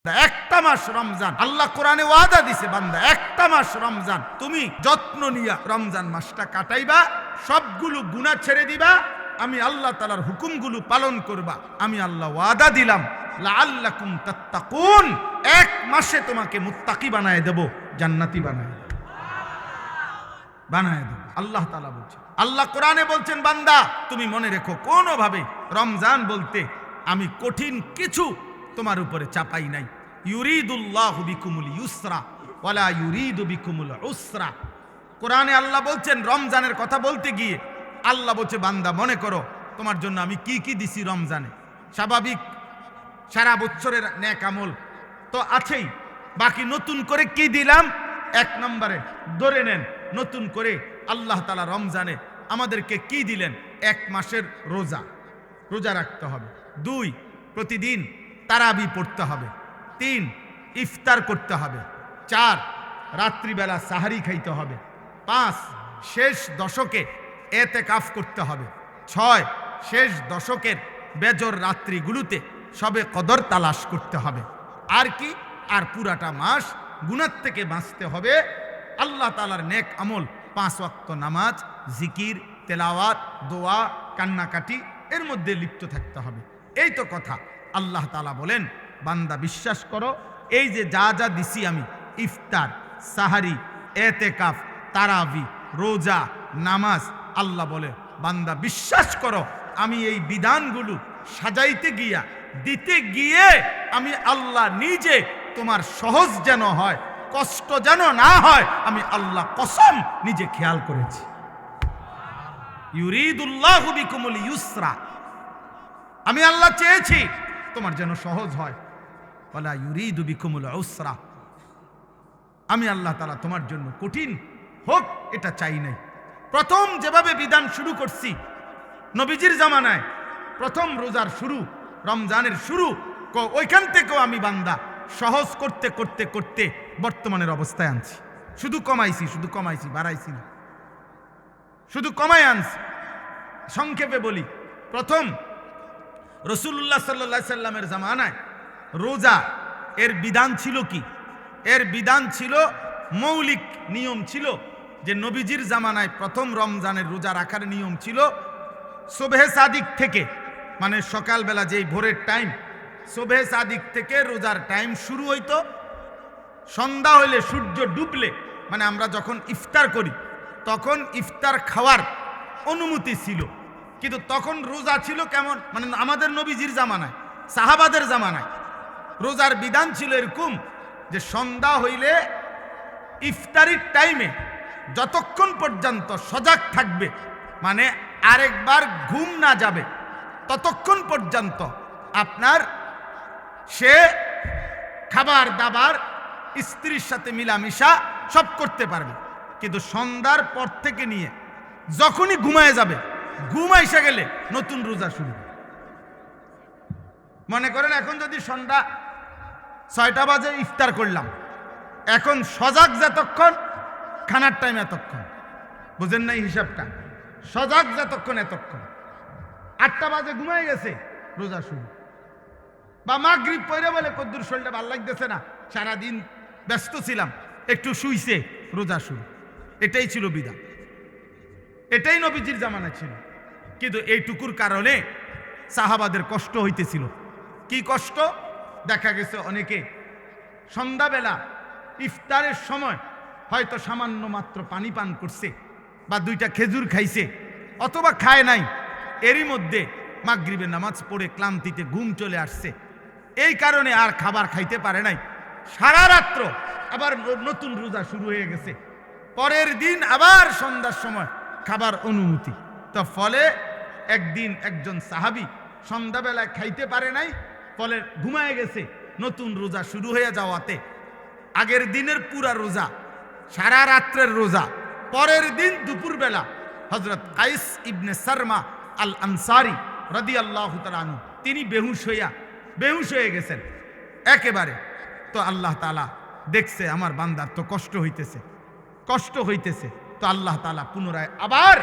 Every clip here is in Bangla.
একটা মাস রমজান আল্লাহ কোরআনে ওয়াদা দিছে, বান্দা একটা মাস রমজান তুমি যত্ন নিয়া রমজান মাসটা কাটাইবা, সবগুলো গুনাহ ছেড়ে দিবা, আমি আল্লাহ তাআলার হুকুমগুলো পালন করবা। আমি আল্লাহ ওয়াদা দিলাম লাআল্লাকুম তাত্তাকুন, এক মাসে তোমাকে মুত্তাকি বানায় দেব, জান্নাতি বানায় দেব। আল্লাহ তাআলা বলছেন, আল্লাহ কোরআনে বলছেন, বান্দা তুমি মনে রেখো কোনোভাবে রমজান বলতে আমি কঠিন কিছু তোমার উপরে চাপাই নাই। ইউরিদুল্লাহু বিকুমুল ইউসরা ওয়ালা ইউরিদু বিকুমুল উসরা। কোরআনে আল্লাহ বলছেন, রমজানের কথা বলতে গিয়ে আল্লাহ বলছে, বান্দা মনে করো তোমার জন্য আমি কি কি দিছি রমজানে। স্বাভাবিক সারা বছরের নেক আমল তো আছেই, বাকি নতুন করে কি দিলাম? এক নম্বরে ধরে নেন, নতুন করে আল্লাহ তাআলা রমজানে আমাদেরকে কি দিলেন? এক মাসের রোজা রাখতে হবে। 2, প্রতিদিন তারাবি পড়তে হবে। 3, ইফতার করতে হবে। 4, রাত্রিবেলা সাহারি খাইতে হবে। 5, শেষ দশকে এতেকাফ করতে হবে। 6, শেষ দশকের বেজর রাত্রিগুলোতে সবে কদর তালাশ করতে হবে। আর কি? আর পুরাটা মাস গুনাহ থেকে বাঁচতে হবে। আল্লাহ তাআলার নেক আমল 5 ওয়াক্ত নামাজ, জিকির, তেলাওয়াত, দোয়া, কান্নাকাটি এর মধ্যে লিপ্ত থাকতে হবে। এই তো কথা। আল্লাহ তাআলা বলেন, বান্দা বিশ্বাস করো, এই যে যা যা দিছি আমি, ইফতার, সাহারি, এতেকাফ, তারাবি, রোজা, নামাজ, আল্লাহ বলে বান্দা বিশ্বাস করো, আমি এই বিধানগুলো সাজাইতে গিয়া দিতে গিয়ে আমি আল্লাহ নিজে তোমার সহজ যেন হয়, কষ্ট যেন না হয়, আমি আল্লাহ কসম নিজে খেয়াল করেছি। ইউরিদুল্লাহু বিকুমুল ইউসরা, আমি আল্লাহ চেয়েছি তোমার যেন সহজ হয়। ওয়ালা ইউরিদু বিকুমুল উসরা, আমি আল্লাহ তাআলা তোমার জন্য কঠিন হোক এটা চাই নাই। প্রথম যেভাবে বিধান শুরু করছি নবীজির জামানায়, প্রথম রোজার শুরু, রমজানের শুরু, ওইখান থেকেও আমি বান্দা সহজ করতে করতে করতে বর্তমানের অবস্থায় আনছি। শুধু কমাইছি, বাড়াইছি না, শুধু কমাই আনছি। সংক্ষেপে বলি, প্রথম রাসূলুল্লাহ সাল্লাল্লাহু আলাইহি সাল্লামের জামানায় রোজা এর বিধান ছিল কি? এর বিধান ছিল, মৌলিক নিয়ম ছিল যে নবীজির জামানায় প্রথম রমজানের রোজা রাখার নিয়ম ছিল সুবহে সাদিক থেকে, মানে সকালবেলা যেই ভোরের টাইম, সুবহে সাদিক থেকে রোজার টাইম শুরু হইতো। সন্ধ্যা হইলে, সূর্য ডুবলে, মানে আমরা যখন ইফতার করি তখন ইফতার খাওয়ার অনুমতি ছিল। কিন্তু তখন রোজা ছিল কেমন, মানে আমাদের নবীজির জামানায়, সাহাবাদের জামানায় রোজার বিধান ছিল এরকম যে সন্ধ্যা হইলে ইফতারির টাইমে যতক্ষণ পর্যন্ত সজাগ থাকবে, মানে আরেকবার ঘুম না যাবে, ততক্ষণ পর্যন্ত আপনার সে খাবার দাবার, স্ত্রীর সাথে মিলামিশা সব করতে পারবে। কিন্তু সন্ধ্যার পর থেকে নিয়ে যখনই ঘুমায় যাবে, ঘুম এসে গেলে নতুন রোজা শুরু। মনে করেন এখন যদি সন্ধ্যা 6টা বাজে ইফতার করলাম, এখন সজাগ যতক্ষণ, খানার টাইম এতক্ষণ, বুঝেন নাই হিসাবটা? সজাগ যতক্ষণ এতক্ষণ। 8টা বাজে ঘুমাই গেছে, রোজা শুরু। বা মাগরিব পড়ে বলে কদ্দুর শরীরটা ভালো লাগতেছে না, সারাদিন ব্যস্ত ছিলাম, একটু শুইছে, রোজা শুরু। এটাই ছিল বিধান, এটাই নবীজির জামানা ছিল। কিন্তু এইটুকুর কারণে সাহাবাদের কষ্ট হইতেছিল। কি কষ্ট? দেখা গেছে অনেকে সন্ধ্যাবেলা ইফতারের সময় হয়তো সামান্য মাত্র পানি পান করছে, বা 2টা খেজুর খাইছে, অথবা খায় নাই, এরই মধ্যে মাগরিবের নামাজ পড়ে ক্লান্তিতে ঘুম চলে আসছে, এই কারণে আর খাবার খাইতে পারে নাই। সারা রাত্র আবার নতুন রোজা শুরু হয়ে গেছে, পরের দিন আবার সন্ধ্যার সময় খাবার অনুমতি। তো ফলে একদিন একজন সাহাবী সন্ধ্যাবেলায় খাইতে পারে নাই, ফলে ঘুমায় গেছে। নতুন রোজা শুরু হয়ে যাওয়াতে আগের দিনের পুরা রোজা, সারা রাত্রের রোজা, পরের দিন দুপুরবেলা হযরত কাইস ইবনে সারমা আল আনসারী রাদিয়াল্লাহু তাআলা আনহু তিনি বেহুশ হয়ে গেছেন একেবারে। তো আল্লাহ তাআলা দেখছে আমার বান্দার তো কষ্ট হইতেছে, তো আল্লাহ তাআলা পুনরায় আবার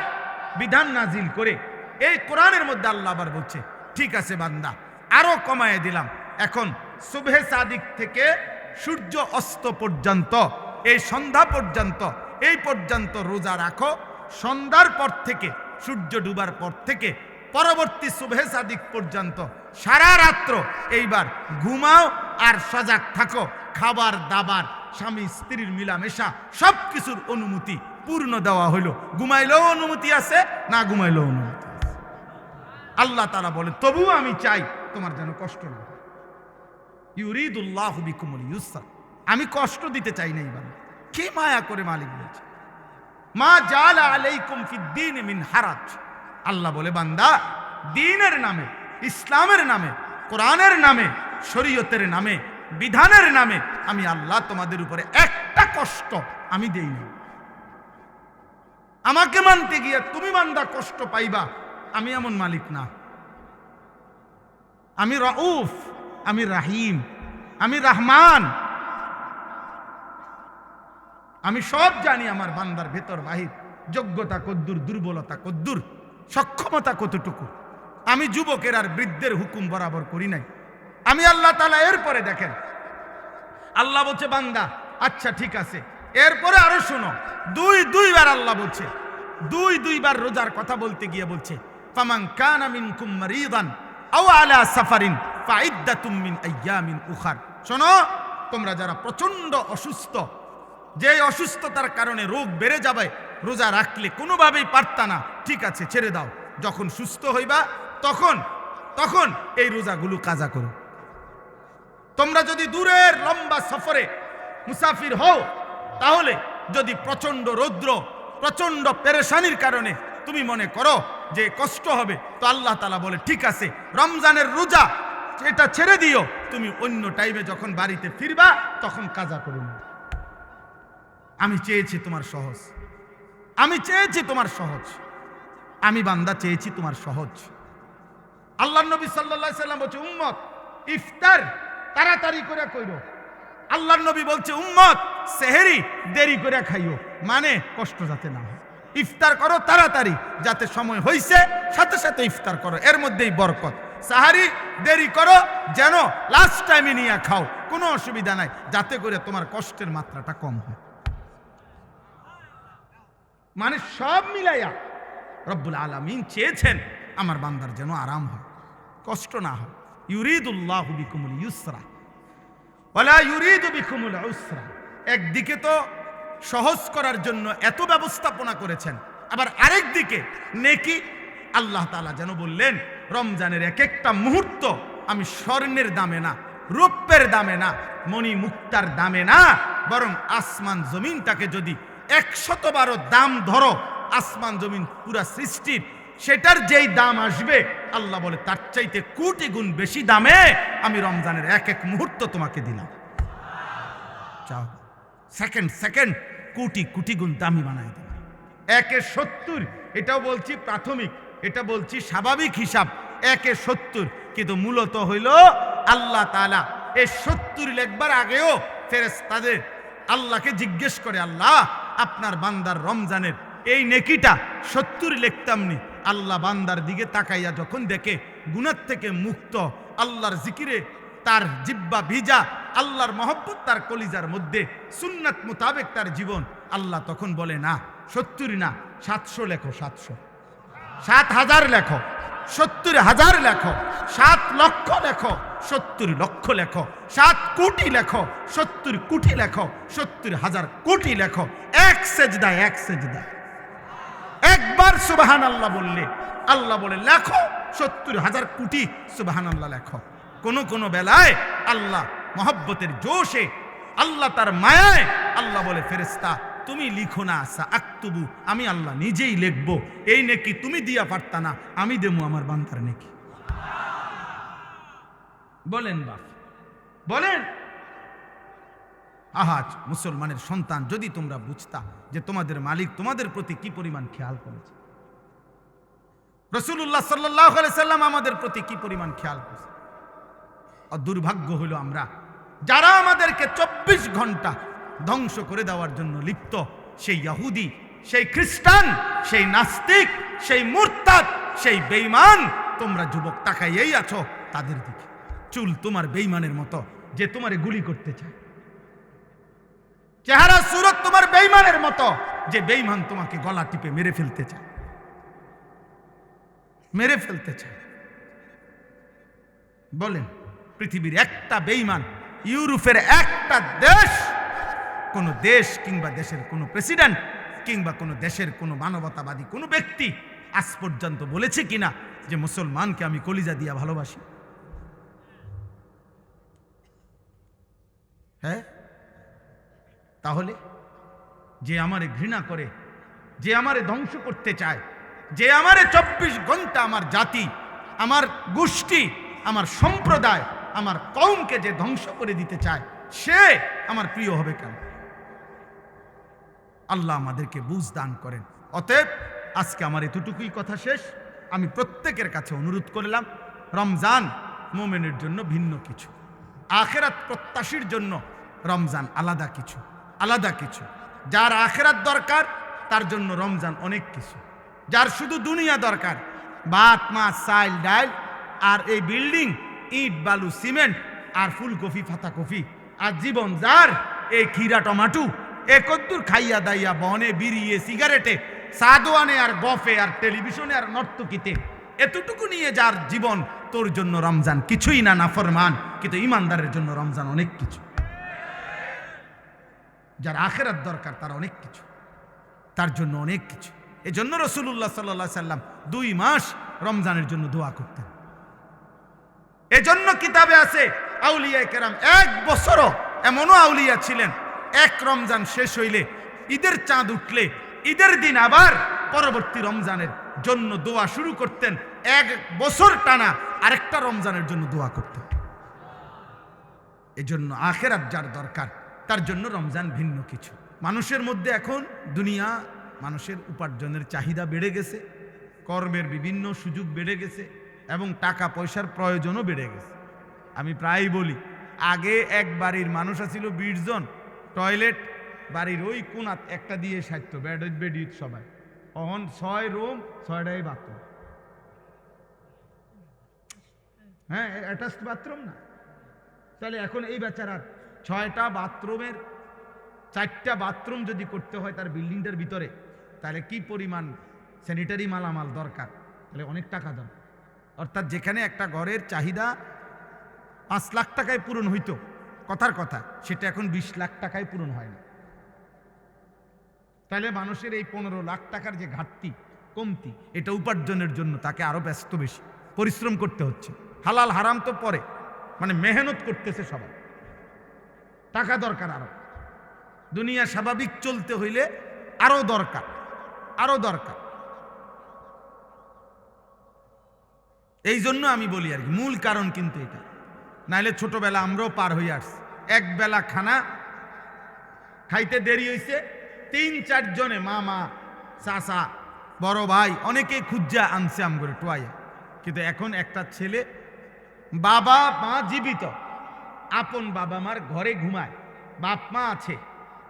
বিধান নাজিল করে এই কোরআনের মধ্যে আল্লাহ আবার বলছে, ঠিক আছে বান্দা, আরো কমায় দিলাম, এখন সুবহে সাদিক থেকে সূর্য অস্ত পর্যন্ত, এই সন্ধ্যা পর্যন্ত, এই পর্যন্ত রোজা রাখো। সন্ধ্যার পর থেকে সূর্য ডুবার পর থেকে পরবর্তী সুবহে সাদিক পর্যন্ত সারা রাত্র এইবার ঘুমাও আর সজাগ থাকো। খাবার দাবার, স্বামী স্ত্রীর মিলামেশা সব কিছুর অনুমতি পূর্ণ দেওয়া হইল। ঘুমাইলেও অনুমতি আছে, না ঘুমাইলেও অনুমতি আছে। আল্লাহ তাআলা বলে তবুও আমি চাই তোমার যেন কষ্ট না হয়। ইউরিদুল্লাহু বিকুমুল ইউসরা, আমি কষ্ট দিতে চাই না। এইবার কে মায়া করে মালিক বলছে মা জাআলা আলাইকুম ফিদ্দীন মিন হারাজ। আল্লাহ বলে বান্দা, দ্বীনের নামে, ইসলামের নামে, কোরআনের নামে, শরীয়তের নামে, বিধানের নামে আমি আল্লাহ তোমাদের উপরে একটা কষ্ট আমি দেই না। আমাকে মানতে গিয়ে তুমি বান্দা কষ্ট পাইবা, আমি এমন মালিক না। আমি রাউফ, আমি রাহিম, আমি রহমান। আমি সব জানি আমার বান্দার ভেতর বাহির, যোগ্যতা কদ্দুর, দুর্বলতা কদ্দুর, সক্ষমতা কতটুকু। আমি যুবকের আর বৃদ্ধের হুকুম বরাবর করি নাই। আমি আল্লাহ তাআলা এরপরে দেখেন, আল্লাহ বলছে বান্দা আচ্ছা ঠিক আছে, এরপরে আরো শোনো, দুইবার আল্লাহ বলছে, দুইবার রোজার কথা বলতে গিয়ে বলছে ফামান কানা মিনকুম মারিদান আও আলা সাফারিন ফাইদ্দাতুম মিন আইয়ামিন উখার। শোনো, তোমরা যারা প্রচন্ড অসুস্থ, যে অসুস্থতার কারণে রোগ বেড়ে যাবে, রোজা রাখলে কোনোভাবেই পারতা না, ঠিক আছে ছেড়ে দাও। যখন সুস্থ হইবা তখন এই রোজাগুলো কাজা করো। তোমরা যদি দূরের লম্বা সফরে মুসাফির হও, তাহলে যদি প্রচন্ড রৌদ্র, প্রচন্ড পেরেশানির কারণে তুমি মনে করো যে কষ্ট হবে, তো আল্লাহ তাআলা বলে ঠিক আছে রমজানের রোজা এটা ছেড়ে দিও, তুমি অন্য টাইমে যখন বাড়িতে ফিরবা তখন কাজা করে নিও। আমি চেয়েছি তোমার সহজ, আমি চেয়েছি তোমার সহজ, আমি বান্দা চেয়েছি তোমার সহজ। আল্লাহর নবী সাল্লাল্লাহু আলাইহি সাল্লাম বলছে উম্মত ইফতার তাড়াতাড়ি করে কইরো। আল্লাহর নবী বলছে উম্মত সেহরি দেরি করে খাইও, মানে কষ্ট যাতে না হয়। ইফতার করো তাড়াতাড়ি, যাতে সময় হইছে সাথে সাথে ইফতার করো, এর মধ্যেই বরকত। সাহারি দেরি করো, যেন লাস্ট টাইমে নিয়ে খাও, কোনো অসুবিধা নাই, যাতে করে তোমার কষ্টের মাত্রাটা কম হয়। মানে সব মিলাইয়া রব্বুল আলামিন চেয়েছেন আমার বান্দার যেন আরাম হয়, কষ্ট না হয়। ইউরিদুল্লাহু বিকুমুল ইউসরা ওয়ালা ইউরিদু বিকুমুল উসরা। একদিকে তো সহজ করার জন্য এত ব্যবস্থাপনা করেছেন, আবার আরেক দিকে নেকি। আল্লাহ তাআলা যেন বললেন রমজানের এক একটা মুহূর্ত আমি স্বর্ণের দামে না, রৌপ্যের দামে না, মণি মুক্তার দামে না, বরং আসমান জমিনটাকে যদি 100 দাম ধরো, আসমান জমিন পুরা সৃষ্টির, সেটার যেই দাম আসবে আল্লাহ বলে তার চাইতে কোটি গুণ বেশি দামে আমি রমজানের এক এক মুহূর্ত তোমাকে দিলাম। চাও সেকেন্ড কোটি কোটি গুণ দামি বানাই দিলাম। 1/70, এটাও বলছি প্রাথমিক, এটা বলছি স্বাভাবিক হিসাব, 1/70, কিন্তু মূলত হইল আল্লাহ তাআলা এই 70 লেখবার আগেও ফেরেশতাদের আল্লাহকে জিজ্ঞেস করে, আল্লাহ আপনার বান্দার রমজানের এই নেকিটা 70 লিখতামনি। আল্লাহ বান্দার দিকে তাকাইয়া যখন দেখে গুনাহ থেকে মুক্ত, আল্লাহর জিকিরে তার জিহ্বা ভিজা, আল্লাহর মহব্বত তার কলিজার মধ্যে, সুন্নাত মোতাবেক তার জীবন, আল্লাহ তখন বলে না 70 না, 700 লেখো, 700, 7,000 লেখো, 70,000 লেখো, 7 লক্ষ লেখো, 70 লক্ষ লেখো, 7 কোটি লেখো, 70 কোটি লেখো, 70,000 কোটি লেখো। এক সেজদায় একবার সুবহানাল্লাহ বললে আল্লাহ বলে লেখো 70,000 কোটি সুবহানাল্লাহ লেখো। কোন বেলায় আল্লাহ মহব্বতের জোশে, আল্লাহ তার মায়ায় আল্লাহ বলে ফেরেশতা তুমি লিখো না, আকতুবু, আমি আল্লাহ নিজেই লিখবো। এই নেকি তুমি দিয়া পারতা না, আমি দেবো আমার বান্দার নেকি। বলেন বাপ, বলেন। আহাজ মুসলমানের সন্তান, যদি তোমরা বুঝতা যে তোমাদের মালিক তোমাদের প্রতি কি পরিমাণ খেয়াল করেছে, রাসূলুল্লাহ সাল্লাল্লাহু আলাইহি সাল্লাম আমাদের প্রতি কি পরিমাণ খেয়াল করেছে। আর দুর্ভাগ্য হলো আমরা যারা আমাদেরকে 24 ঘন্টা ধ্বংস করে দেওয়ার জন্য লিপ্ত, সেই ইহুদি, সেই খ্রিস্টান, সেই নাস্তিক, সেই মুরতাদ, সেই বেঈমান, তোমরা যুবক তাকাইয়েই আছো তাদের দিকে। চুল তোমার বেঈমানের মতো যে তোমারে গুলি করতে চায়। চেহারা সুরত তোমার বেঈমানের মতো, যে বেঈমান তোমাকে গলা টিপে মেরে ফেলতে চায়, মেরে ফেলতে চায়। বলেন, পৃথিবীর একটা বেঈমান, ইউরোপের একটা দেশ, কোন দেশ কিংবা দেশের কোন প্রেসিডেন্ট কিংবা কোন দেশের কোন মানবতাবাদী কোন ব্যক্তি আজ পর্যন্ত বলেছে কিনা যে মুসলমানকে আমি কলিজা দিয়া ভালোবাসি? হ্যাঁ? তাহলে যে আমারে ঘৃণা করে, যে আমারে ধ্বংস করতে চায়, যে আমারে 24 ঘন্টা আমার জাতি, আমার গোষ্ঠী, আমার সম্প্রদায়, আমার কওমকে যে ধ্বংস করে দিতে চায়, সে আমার প্রিয় হবে কেন? আল্লাহ আমাদেরকে বুঝ দান করেন। অতএব আজকে আমার এতটুকুই কথা শেষ। আমি প্রত্যেকের কাছে অনুরোধ করলাম, রমজান মুমিনের জন্য ভিন্ন কিছু, আখিরাত প্রত্যাশীর জন্য রমজান আলাদা কিছু, আলাদা কিছু। যার আখিরাত দরকার তার জন্য রমজান অনেক কিছু। যার শুধু দুনিয়া দরকার, ভাত মাছ চাল ডাল আর এই বিল্ডিং, ইট বালু সিমেন্ট আর ফুলকপি ফাতাকপি, আর জীবন যার এই খিরা টমাটো, এ কদ্দুর খাইয়া দাইয়া বনে বিড়িয়ে সিগারেটে সাদোয়ানে আর গফে আর টেলিভিশনে আর নর্তকিতে, এতটুকু নিয়ে যার জীবন, তোর জন্য রমজান কিছুই না, নাফরমান। কিন্তু ইমানদারের জন্য রমজান অনেক কিছু। যার আখিরাত দরকার তার অনেক কিছু, তার জন্য অনেক কিছু। এজন্য রাসূলুল্লাহ সাল্লাল্লাহু আলাইহি সাল্লাম 2 মাস রমজানের জন্য দোয়া করতেন। এজন্য কিতাবে আছে আউলিয়া কেরাম 1 বছরও, এমনও আউলিয়া ছিলেন, এক রমজান শেষ হইলে, ঈদের চাঁদ উঠলে, ঈদের দিন আবার পরবর্তী রমজানের জন্য দোয়া শুরু করতেন। 1 বছর টানা আরেকটা রমজানের জন্য দোয়া করতেন। এজন্য আখিরাত যার দরকার তার জন্য রমজান ভিন্ন কিছু। মানুষের মধ্যে এখন দুনিয়া, মানুষের উপার্জনের চাহিদা বেড়ে গেছে, কর্মের বিভিন্ন সুযোগ বেড়ে গেছে এবং টাকা পয়সার প্রয়োজনও বেড়ে গেছে। আমি প্রায়ই বলি, আগে এক বাড়ির মানুষ ছিল 20 জন, টয়লেট বাড়ির ওই কোণাত একটা দিয়ে সারত, বেড সবাই। এখন 6 রুম 6টাই বাথরুম। হ্যাঁ, অ্যাটাচড বাথরুম না? তাহলে এখন এই বেচারা 6টা বাথরুমের 4টা বাথরুম যদি করতে হয় তার বিল্ডিংটার ভিতরে, তাহলে কি পরিমাণ স্যানিটারি মালামাল দরকার? তাহলে অনেক টাকা দরকার। অর্থাৎ যেখানে একটা ঘরের চাহিদা 5 লাখ টাকায় পূরণ হইতো, কথার কথা, সেটা এখন 20 লাখ টাকায় পূরণ হয় না। তাহলে মানুষের এই 15 লাখ টাকার যে ঘাটতি, কমতি, এটা উপার্জনের জন্য তাকে আরো ব্যস্ত, বেশি পরিশ্রম করতে হচ্ছে। হালাল হারাম তো পরে, মানে মেহনত করতেছে সবাই, টাকা দরকার আরো। দুনিয়া স্বাভাবিক চলতে হইলে আরো দরকার, আরো দরকার। এই জন্য আমি বলি আর কি, মূল কারণ কিন্তু এটা। নাইলে ছোটবেলা আমরাও পার হয়ে আসছি, এক বেলা খানা খাইতে দেরি হয়েছে, 3-4 জনে, মামা চাচা বড় ভাই অনেকে খুঁজা আনছে আম করে টোয়াইয়া। কিন্তু এখন একটা ছেলে, বাবা মা জীবিত, আপন বাবা মার ঘরে ঘুমায়, বাপ মা আছে,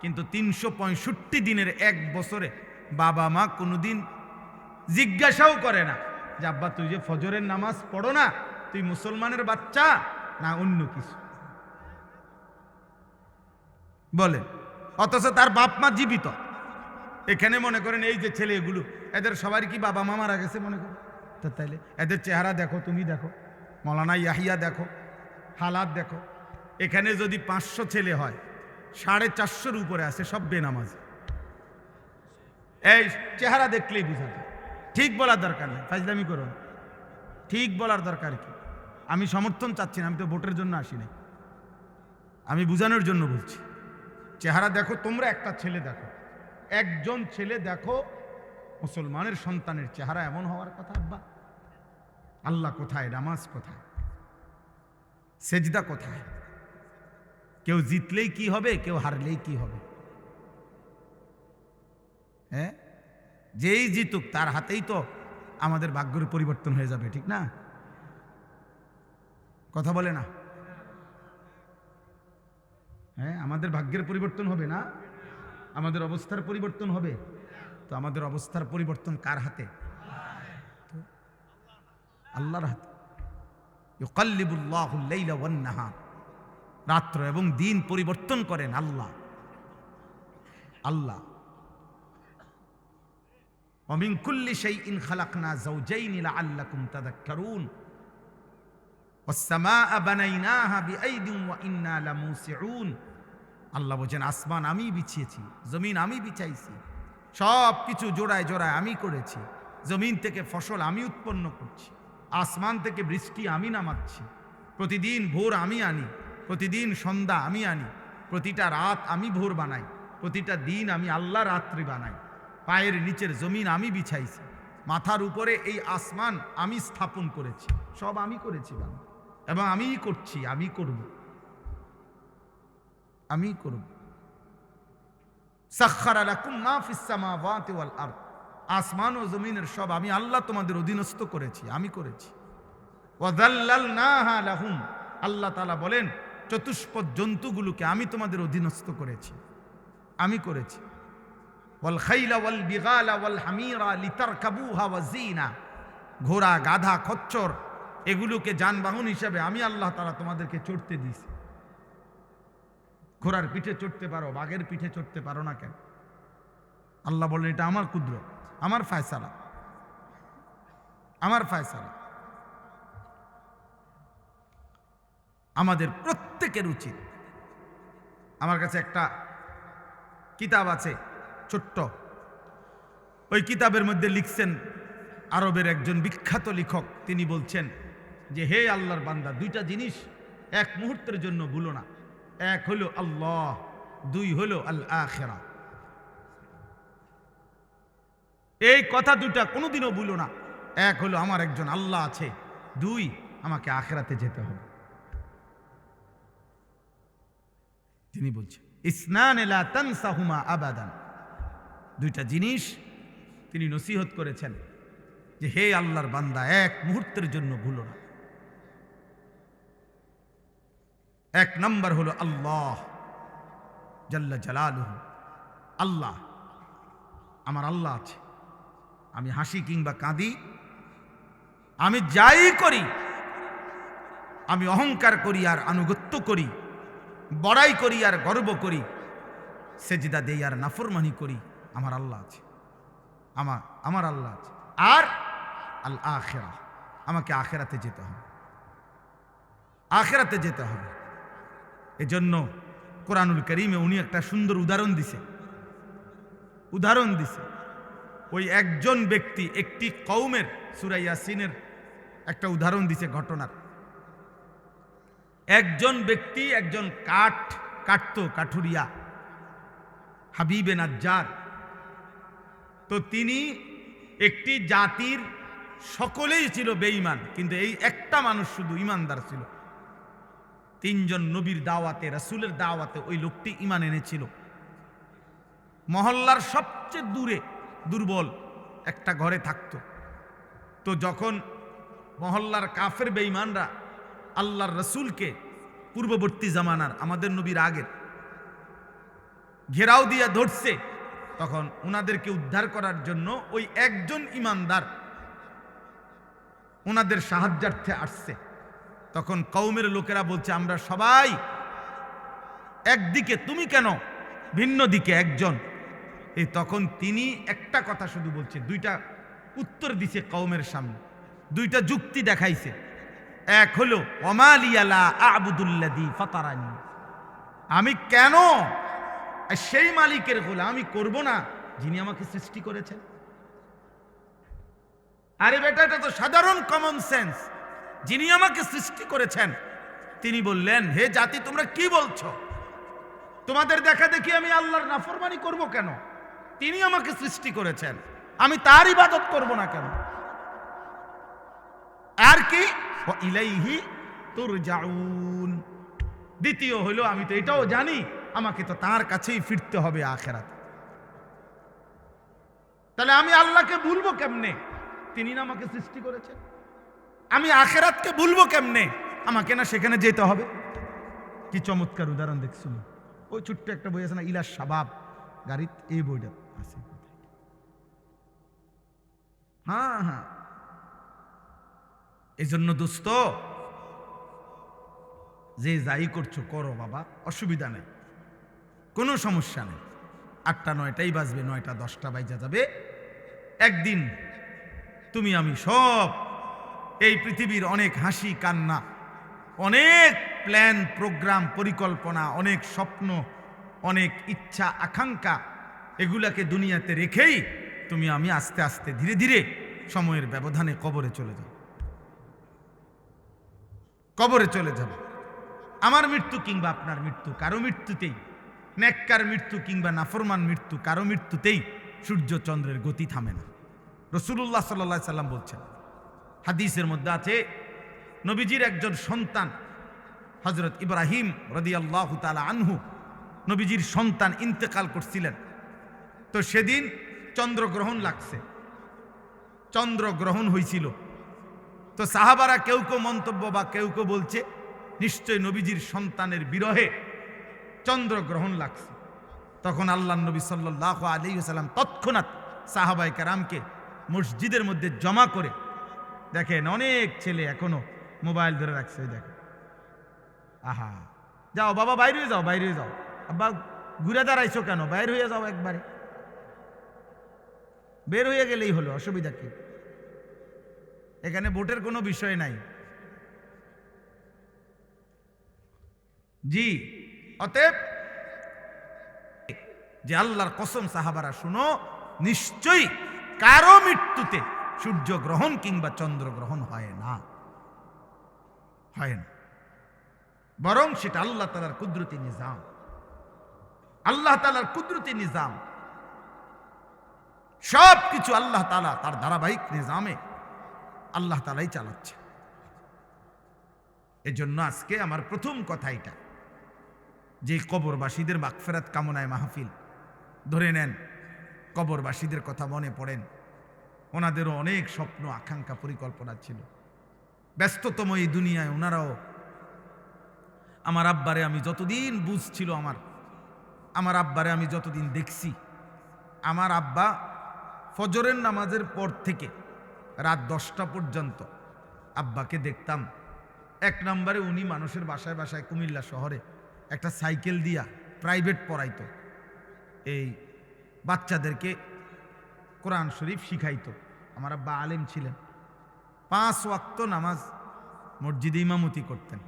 কিন্তু 365 দিনের 1 বছরে বাবা মা কোনোদিন জিজ্ঞাসাও করে না যে আব্বা তুই যে ফজরের নামাজ পড়ো না, তুই মুসলমানের বাচ্চা না অন্য কিছু? বলেন। অথচ তার বাপ মা জীবিত। এখানে মনে করেন এই যে ছেলেগুলো, এদের সবার কি বাবা মা মারা গেছে মনে করেন? তো তাইলে এদের চেহারা দেখো, তুমি দেখো, মৌলানা ইয়াহিয়া দেখো, হালাত দেখো। এখানে যদি 500 ছেলে হয়, 450-র উপরে আছে সব বেনামাজ। এই চেহারা দেখলেই বুঝা যায়। ঠিক বলার দরকার নেই, ফাজলামি করো না। ঠিক বলার দরকার কি? আমি সমর্থন চাচ্ছি না, আমি তো ভোটের জন্য আসি নাই, আমি বুঝানোর জন্য বলছি। চেহারা দেখো, তোমরা একটা ছেলে দেখো, একজন ছেলে দেখো, মুসলমানের সন্তানের চেহারা এমন হওয়ার কথা। আব্বা আল্লাহ কোথায়? নামাজ কোথায়? সেজদা কোথায়? কেউ জিতলেই কি হবে, কেউ হারলেই কি হবে? হ্যাঁ, যেই জিতুক তার হাতেই তো আমাদের ভাগ্যের পরিবর্তন হয়ে যাবে, ঠিক না? কথা বলে না? হ্যাঁ, আমাদের ভাগ্যের পরিবর্তন হবে না, আমাদের অবস্থার পরিবর্তন হবে। তো আমাদের অবস্থার পরিবর্তন কার হাতে? আল্লাহর হাতে। ইউকাল্লিবুল্লাহুল লাইলা ওয়ান নাহার। রাত্র এবং দিন পরিবর্তন করেন আল্লাহ। আল্লাহ ومن كل شيء خلقنا زوجين لعلكم تذكرون والسماء بنيناها بأيد وإنا لموسعون। আল্লাহ বলেন আসমান আমি বিছিয়েছি, জমিন আমি বিছাইছি, সব কিছু জোড়ায় জোড়ায় আমি করেছি। জমিন থেকে ফসল আমি উৎপন্ন করছি, আসমান থেকে বৃষ্টি আমি নামাচ্ছি, প্রতিদিন ভোর আমি আনি, প্রতিদিন সন্ধ্যা আমি আনি, প্রতিটা রাত আমি ভোর বানাই, প্রতিটা দিন আমি আল্লাহ রাত্রি বানাই। পায়ের নিচের জমিন আমি বিছাইছি, মাথার উপরে এই আসমান আমি স্থাপন করেছি, সব আমি করেছি বাবা, এবং আমিই করছি, আমি করব, আমি করব। সাখখারা লাকুম মা ফিস সামাওয়াতি ওয়াল আরদ, আসমান ও জমিনের সব আমি আল্লাহ তোমাদের অধীনস্থ করেছি, আমি করেছি। ওয়া যাল্লালনাহা লাহুম, আল্লাহ তাআলা বলেন চতুষ্পদ জন্তুগুলোকে আমি তোমাদের অধীনস্থ করেছি, আমি করেছি। ওয়াল খাইলা ওয়াল বিগালা ওয়াল হামিরা লিতারকাবুহা ওয়া যিনা, ঘোড়া গাধা খচ্চর এগুলোকে যানবাহন হিসাবে আমি আল্লাহ তাআলা তোমাদেরকে চড়তে দিয়েছি। ঘোড়ার পিঠে চড়তে পারো, বাঘের পিঠে চড়তে পারো না কেন? আল্লাহ বলেন এটা আমার কুদরত, আমার ফয়সালা, আমার ফয়সালা। আমাদের প্রত্যেকের উচিত, আমার কাছে একটা কিতাব আছে ছোট্ট, ওই কিতাবের মধ্যে লিখছেন আরবের একজন বিখ্যাত লেখক, তিনি বলছেন যে হে আল্লাহর বান্দা, দুইটা জিনিস এক মুহূর্তের জন্য ভুলো না, এক হলো আল্লাহ, দুই হলো আল আখিরা। এই কথা দুটা কোনোদিনও ভুলো না, এক হলো আমার একজন আল্লাহ আছে, দুই আমাকে আখিরাতে যেতে হবে। তিনি বলছেন ইসনান লা তানসাহুমা আবাদান, দুইটা জিনিস তিনি নসিহত করেছেন যে হে আল্লাহর বান্দা, এক মুহূর্তের জন্য ভুলো না। এক নম্বর হলো আল্লাহ জাল্লা জালালুহু, আল্লাহ, আমার আল্লাহ আছে। আমি হাসি কিংবা কাঁদি, আমি যাই করি, আমি অহংকার করি আর আনুগত্য করি, বড়াই করি আর গর্ব করি, সেজদা দেই আর নাফরমানি করি, আমার আল্লাহ আছে, আমার আল্লাহ আছে। আর আল আখিরা, আমাকে আখিরাতে যেতে হবে, আখিরাতে যেতে হবে। এজন্য কোরআনুল কারীমে উনি একটা সুন্দর উদাহরণ দিছে। ওই একজন ব্যক্তি একটি কওমের, সূরা ইয়াসিনের একটা উদাহরণ দিছে ঘটনার। একজন ব্যক্তি একজন কাঠুরিয়া, হাবিবে নাজ্জার, তো তিনি একটি জাতির সকলেই ছিল বেঈমান, কিন্তু এই একটা মানুষ শুধু ইমানদার ছিল। তিনজন নবীর দাওয়াতে, রাসূলের দাওয়াতে ওই লোকটি ঈমান এনেছিল। মহল্লার সবচেয়ে দুর্বল একটা ঘরে থাকতো। তো যখন মহল্লার কাফের বেঈমানরা আল্লাহর রাসূলকে, পূর্ববর্তী জামানার আমাদের নবীর আগের, ঘেরাও দিয়া ধরছে, তখন ওনাদেরকে উদ্ধার করার জন্য ওই একজন ইমানদার ওনাদের সাহায্যার্থে আসছে। তখন কওমের লোকেরা বলছে আমরা সবাই একদিকে, তুমি কেন ভিন্ন দিকে একজন? এই তখন তিনি একটা কথা শুধু বলছে, দুইটা উত্তর দিছে কওমের সামনে, দুইটা যুক্তি দেখাইছে। এক হলো ওমা লিয়া লা আ'বুদুল্লাযী ফাতারানি, আমি কেন সেই মালিকের গোলামি করব না যিনি আমাকে সৃষ্টি করেছেন। আরে বেটা, এটা তো সাধারণ কমন সেন্স। যিনি আমাকে সৃষ্টি করেছেন তিনি বললেন, হে জাতি তোমরা কি বলছো? তোমাদের দেখা দেখি আমি আল্লাহর নাফরমানি করব কেন? তিনি আমাকে সৃষ্টি করেছেন, আমি তার ইবাদত করব না কেন? আর কি ওয়া ইলাইহি তুরজাউন। দ্বিতীয় হলো আমি তো এটাও জানি আমাকে তো তার কাছেই ফিরতে হবে আখিরাতে। তাহলে আমি আল্লাহকে ভুলবো কেমনে? তিনি না আমাকে সৃষ্টি করেছেন। আমি আখিরাতকে ভুলবো কেমনে? আমাকে না সেখানে যেতে হবে। কি চমৎকার উদাহরণ দেখছিল। ওই ছোট্ট একটা বই আছে না, ইলা শাবাব, গাড়িত এই বইটা আছে। হ্যাঁ, এই জন্য দোস্ত যে যাই করছো করো বাবা, অসুবিধা নেই, কোনো সমস্যা নেই। 8টা 9টাই বাজবে, 9টা 10টা বাইজা যাবে। একদিন তুমি আমি সব এই পৃথিবীর অনেক হাসি কান্না, অনেক প্ল্যান প্রোগ্রাম পরিকল্পনা, অনেক স্বপ্ন, অনেক ইচ্ছা আকাঙ্ক্ষা, এগুলাকে দুনিয়াতে রেখেই তুমি আমি আস্তে আস্তে ধীরে ধীরে সময়ের ব্যবধানে কবরে চলে যাব। কবরে চলে যাব। আমার মৃত্যু কিংবা আপনার মৃত্যু কারো মৃত্যুতেই, নেককার মৃত্যু কিংবা নাফরমান মৃত্যু কারো মৃত্যুতেই সূর্য চন্দ্রের গতি থামে না। রাসূলুল্লাহ সাল্লাল্লাহু আলাইহি সাল্লাম বলছেন, হাদিসের মধ্যে আছে, নবীজির একজন সন্তান হযরত ইব্রাহিম রাদিয়াল্লাহু তাআলা আনহু, নবীজির সন্তান ইন্তেকাল করছিলেন। তো সেদিন চন্দ্রগ্রহণ লাগছে, চন্দ্রগ্রহণ হয়েছিল। তো সাহাবারা কেউ কেউ মন্তব্য বা কেউ কেউ বলছে নিশ্চয় নবীজির সন্তানের বিরহে চন্দ্রগ্রহণ লাগছে। তখন আল্লাহর নবী সাল্লাল্লাহু আলাইহি ওয়াসাল্লাম তৎক্ষণাৎ সাহাবায়ে কেরামকে মসজিদের মধ্যে জমা করে, দেখেন অনেক ছেলে এখনো মোবাইল ধরে রাখছে, দেখেন, আহা, যাও বাবা বাইরে হয়ে যাও, বাইরে হয়ে যাও, আব্বা ঘুরে দাঁড়াইছো কেন, বাইরে হয়ে যাও, একবারে বের হয়ে গেলেই হলো, অসুবিধা কি? এখানে ভোটের কোনো বিষয় নাই। জি, অতএব যে আল্লাহর কসম সাহাবারা শুনো, নিশ্চয়ই কারো মৃত্যুতে সূর্যগ্রহণ কিংবা চন্দ্রগ্রহণ হয় না, হয় না, বরং সেটা আল্লাহ তাআলার কুদরতি নিজাম। আল্লাহ তাআলার কুদরতি নিজাম, সব কিছু আল্লাহ তাআলা তার ধারাবাহিক নিজামে আল্লাহ তাআলাই চালাচ্ছে। এজন্য আজকে আমার প্রথম কথা এটা, যে কবরবাসীদের মাগফিরাত কামনায় মাহফিল, ধরে নেন কবরবাসীদের কথা মনে পড়েন, ওনাদেরও অনেক স্বপ্ন আকাঙ্ক্ষা পরিকল্পনা ছিল। ব্যস্ততম এই দুনিয়ায় ওনারাও, আমার আব্বারে আমি যতদিন বুঝছিল, আমার আব্বারে আমি যতদিন দেখছি, আমার আব্বা ফজরের নামাজের পর থেকে রাত 10টা পর্যন্ত আব্বাকে দেখতাম। এক নম্বরে উনি মানুষের বাসায় বাসায় কুমিল্লা শহরে একটা সাইকেল দিয়া প্রাইভেট পড়াইতো, এই বাচ্চাদেরকে কোরআন শরীফ শিখাইতো। আমার আব্বা আলেম ছিলেন, 5 ওয়াক্ত নামাজ মসজিদে ইমামতি করতেন,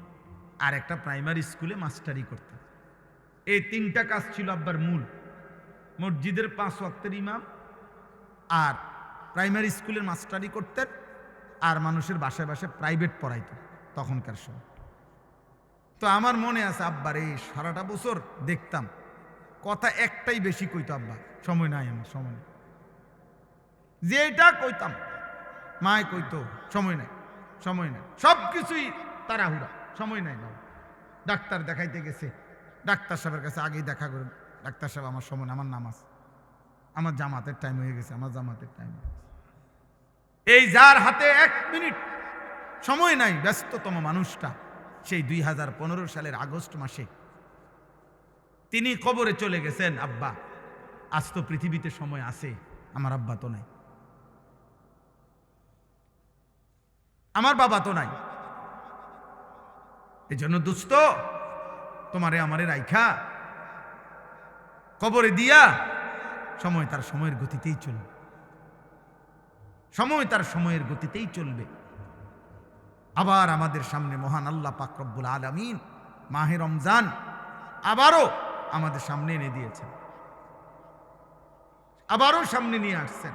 আর একটা প্রাইমারি স্কুলে মাস্টারি করতেন। এই 3টা কাজ ছিল আব্বার মূল, মসজিদের 5 ওয়াক্তের ইমাম, আর প্রাইমারি স্কুলের মাস্টারি করতেন, আর মানুষের বাসায় বাসায় প্রাইভেট পড়াইতো তখনকার সময়। তো আমার মনে আছে আব্বার এই সারাটা বছর দেখতাম, কথা একটাই বেশি কইতো, আব্বা সময় নাই, আমার সময় নেই, যেটা কইতাম মায় কইতো সময় নাই, সময় নাই, সব কিছুই তাড়াহুড়া, সময় নাই বাবা। ডাক্তার দেখাইতে গেছে, ডাক্তার সাহেবের কাছে আগেই দেখা করে, ডাক্তার সাহেব আমার সময়, আমার নামাজ, আমার জামাতের টাইম হয়ে গেছে, আমার জামাতের টাইম হয়ে গেছে। এই যার হাতে 1 মিনিট সময় নাই, ব্যস্ততম মানুষটা, সেই 2015 সালের আগস্ট মাসে তিনি কবরে চলে গেছেন। আব্বা, আজ তো পৃথিবীতে সময় আছে, আমার আব্বা তো নাই, আমার বাবা তো নাই। এই জন্য দোস্ত, তোমারে আমারে রাইখা কবরে দিয়া, সময় তার সময়ের গতিতেই চলবে, সময় তার সময়ের গতিতেই চলবে। আবার আমাদের সামনে মহান আল্লাহ পাক রব্বুল আলামিন মাহে রমজান আবারও আমাদের সামনে এনে দিয়েছেন, আবারও সামনে নিয়ে আসছেন।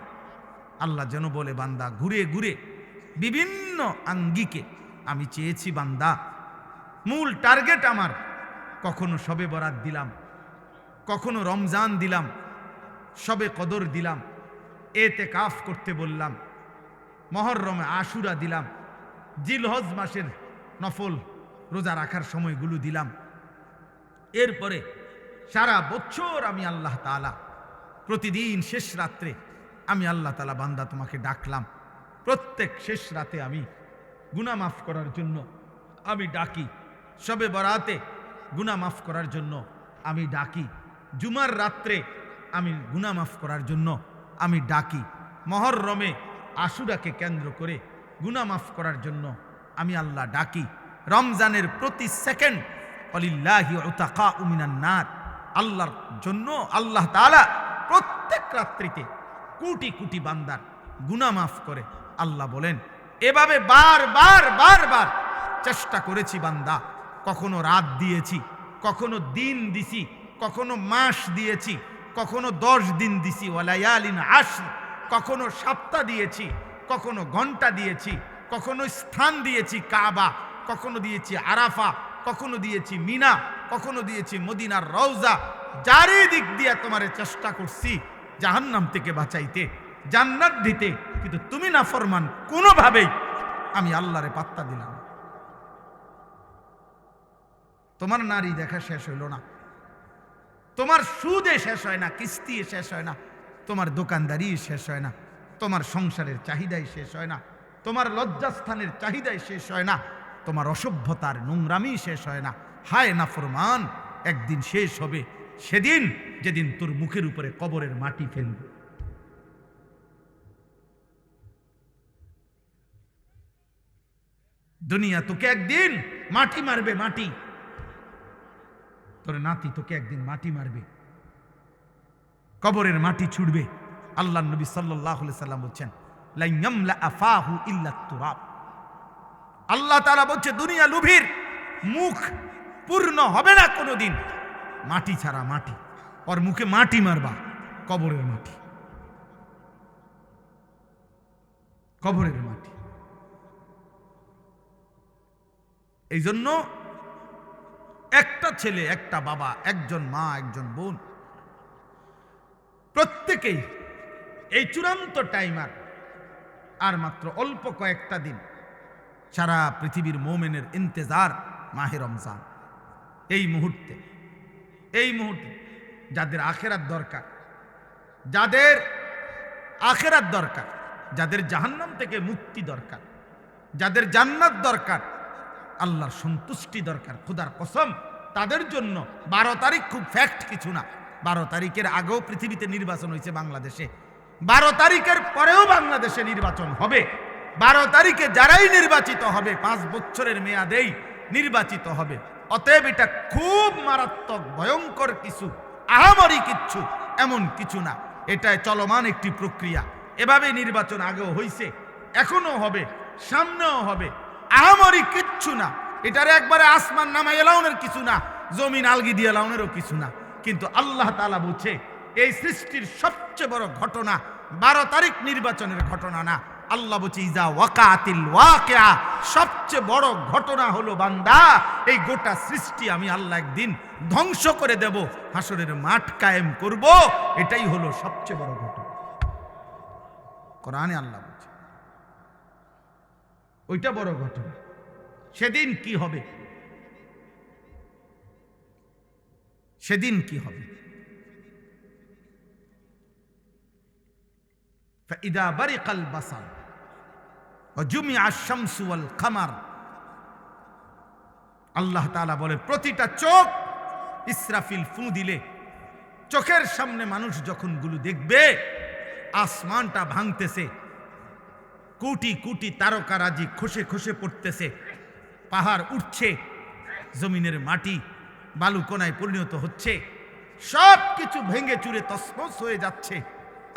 আল্লাহ যেন বলে, বান্দা ঘুরে ঘুরে বিভিন্ন আঙ্গিকে আমি চেয়েছি, বান্দা মূল টার্গেট আমার, কখনো শবে বরাত দিলাম, কখনো রমজান দিলাম, শবে কদর দিলাম, এতেকাফ করতে বললাম, মুহররমে আশুরা দিলাম, জিলহজ মাসের নফল রোজা রাখার সময়গুলো দিলাম। এরপরে সারা বছর আমি আল্লাহ তাআলা প্রতিদিন শেষ রাত্রে আমি আল্লাহ তাআলা বান্দা তোমাকে ডাকলাম, প্রত্যেক শেষ রাতে আমি গুনাহ মাফ করার জন্য আমি ডাকি, শবে বরাতে গুনাহ মাফ করার জন্য আমি ডাকি, জুমার রাত্রে আমি গুনাহ মাফ করার জন্য আমি ডাকি, মুহররমে আশুরাকে কেন্দ্র করে গুনাহ মাফ করার জন্য আমি আল্লাহ ডাকি। রমজানের প্রতি সেকেন্ড ওয়ালিল্লাহি উতাকাউ মিনান নার, আল্লাহর জন্য আল্লাহ তাআলা প্রত্যেক রাত্রিতে কোটি কোটি বান্দার গুনাহ মাফ করে। আল্লাহ বলেন, এভাবে বারবার চেষ্টা করেছি বান্দা, কখনো রাত দিয়েছি, কখনো দিন দিছি, কখনো মাস দিয়েছি, কখনো 10 দিন দিছি, ওয়ালায়ালিন আশর, কখনো সপ্তাহ দিয়েছি, কখনো ঘন্টা দিয়েছি, কখনো স্থান দিয়েছি কাবা, কখনো দিয়েছি আরাফা, কখনো দিয়েছি মিনা, কখনো দিয়েছি মদিনার রওজা। চারিদিক দিয়ে তোমারে চেষ্টা করছি জাহান্নাম থেকে বাঁচাইতে, জান্নাত দিতে, কিন্তু তুমি নাফরমান, কোনোভাবেই আমি আল্লাহরে পাত্তা দিলাম না। তোমার নারী দেখা শেষ হইল না, তোমার সুদে শেষ হয় না, কিস্তি শেষ হয় না, তোমার দোকানদারি শেষ হয় না, তোমার সংসারের চাহিদাই শেষ হয় না, তোমার লজ্জাস্থানের চাহিদাই শেষ হয় না, তোমার অসভ্যতার নোংরামি শেষ হয় না। হায় নাফরমান, একদিন শেষ হবে, সেদিন যেদিন তোর মুখের উপরে কবরের মাটি ফেলবে। দুনিয়া তোকে একদিন মাটি মারবে, মাটি। তোর নাতি তোকে একদিন মাটি মারবে, কবরের মাটি ছুড়বে। আল্লাহ নবী সাল্লাল্লাহু আলাইহি সাল্লাম বলছেন, লা ইয়ামলা আফাহু ইল্লা তুরাব। আল্লাহ তাআলা বলছে, দুনিয়া লুভির মুখ পূর্ণ হবে না কোনোদিন মাটি ছাড়া, মাটি। ওর মুখে মাটি মারবা, কবরের মাটি, কবরের মাটি। এই জন্য একটা ছেলে, একটা বাবা, একজন মা, একজন বোন, প্রত্যেকেই এই চূড়ান্ত টাইমার আর মাত্র অল্প কয়েকটা দিন, সারা পৃথিবীর মোমেনের ইন্তেজার মাহে রমজান। এই মুহূর্তে যাদের আখেরাত দরকার, যাদের আখেরাত দরকার, যাদের জাহান্নাম থেকে মুক্তি দরকার, যাদের জান্নাত দরকার, আল্লাহর সন্তুষ্টি দরকার, খোদার কসম তাদের জন্য 12 তারিখ খুব ফ্যাক্ট কিছু না। 12 তারিখের আগেও পৃথিবীতে নির্বাচন হয়েছে বাংলাদেশে, 12 তারিখের পরেও বাংলাদেশে নির্বাচন হবে। 12 তারিখে যারাই নির্বাচিত হবে 5 বছরের মেয়াদেই নির্বাচিত হবে। অতএব এটা খুব মারাত্মক ভয়ঙ্কর কিছু, আহামরি কিচ্ছু এমন কিছু না, এটা চলমান একটি প্রক্রিয়া। এভাবে নির্বাচন আগেও হয়েছে, এখনো হবে, সামনেও হবে, আহামরি কিচ্ছু না। এটার একবারে আসমান নামাই এলাউনের কিছু না, জমিন আলগি দিয়ে এলাউনেরও কিছু না। কিন্তু আল্লাহ তাআলা বলছে, এই সৃষ্টির সবচেয়ে বড় ঘটনা 12 তারিখ নির্বাচনের ঘটনা না। আল্লাহ বলছে, ইজা ওয়াকাতিল ওয়াকিয়া, সবচেয়ে বড় ঘটনা হলো বান্দা, এই গোটা সৃষ্টি আমি আল্লাহ একদিন ধ্বংস করে দেব, হাসরের মাঠ কায়েম করব। এটাই হলো সবচেয়ে বড় ঘটনা। কোরআনে আল্লাহ বলছে ওইটা বড় ঘটনা। সেদিন কি হবে? সেদিন কি হবে? فإذا برق البصر وجمع الشمس والقمر, আল্লাহ তাআলা বলে, প্রতিটা চোখ ইসরাফিল ফু দিলে, চোখের সামনে মানুষ যখন গুলো দেখবে আসমানটা ভাঙতেছে, কোটি কোটি তারকারাজি খসে খসে পড়তেছে, পাহাড় উঠছে, জমিনের মাটি বালুকণায় পরিণত হচ্ছে, সব কিছু ভেঙে চুরে তছনছ হয়ে যাচ্ছে।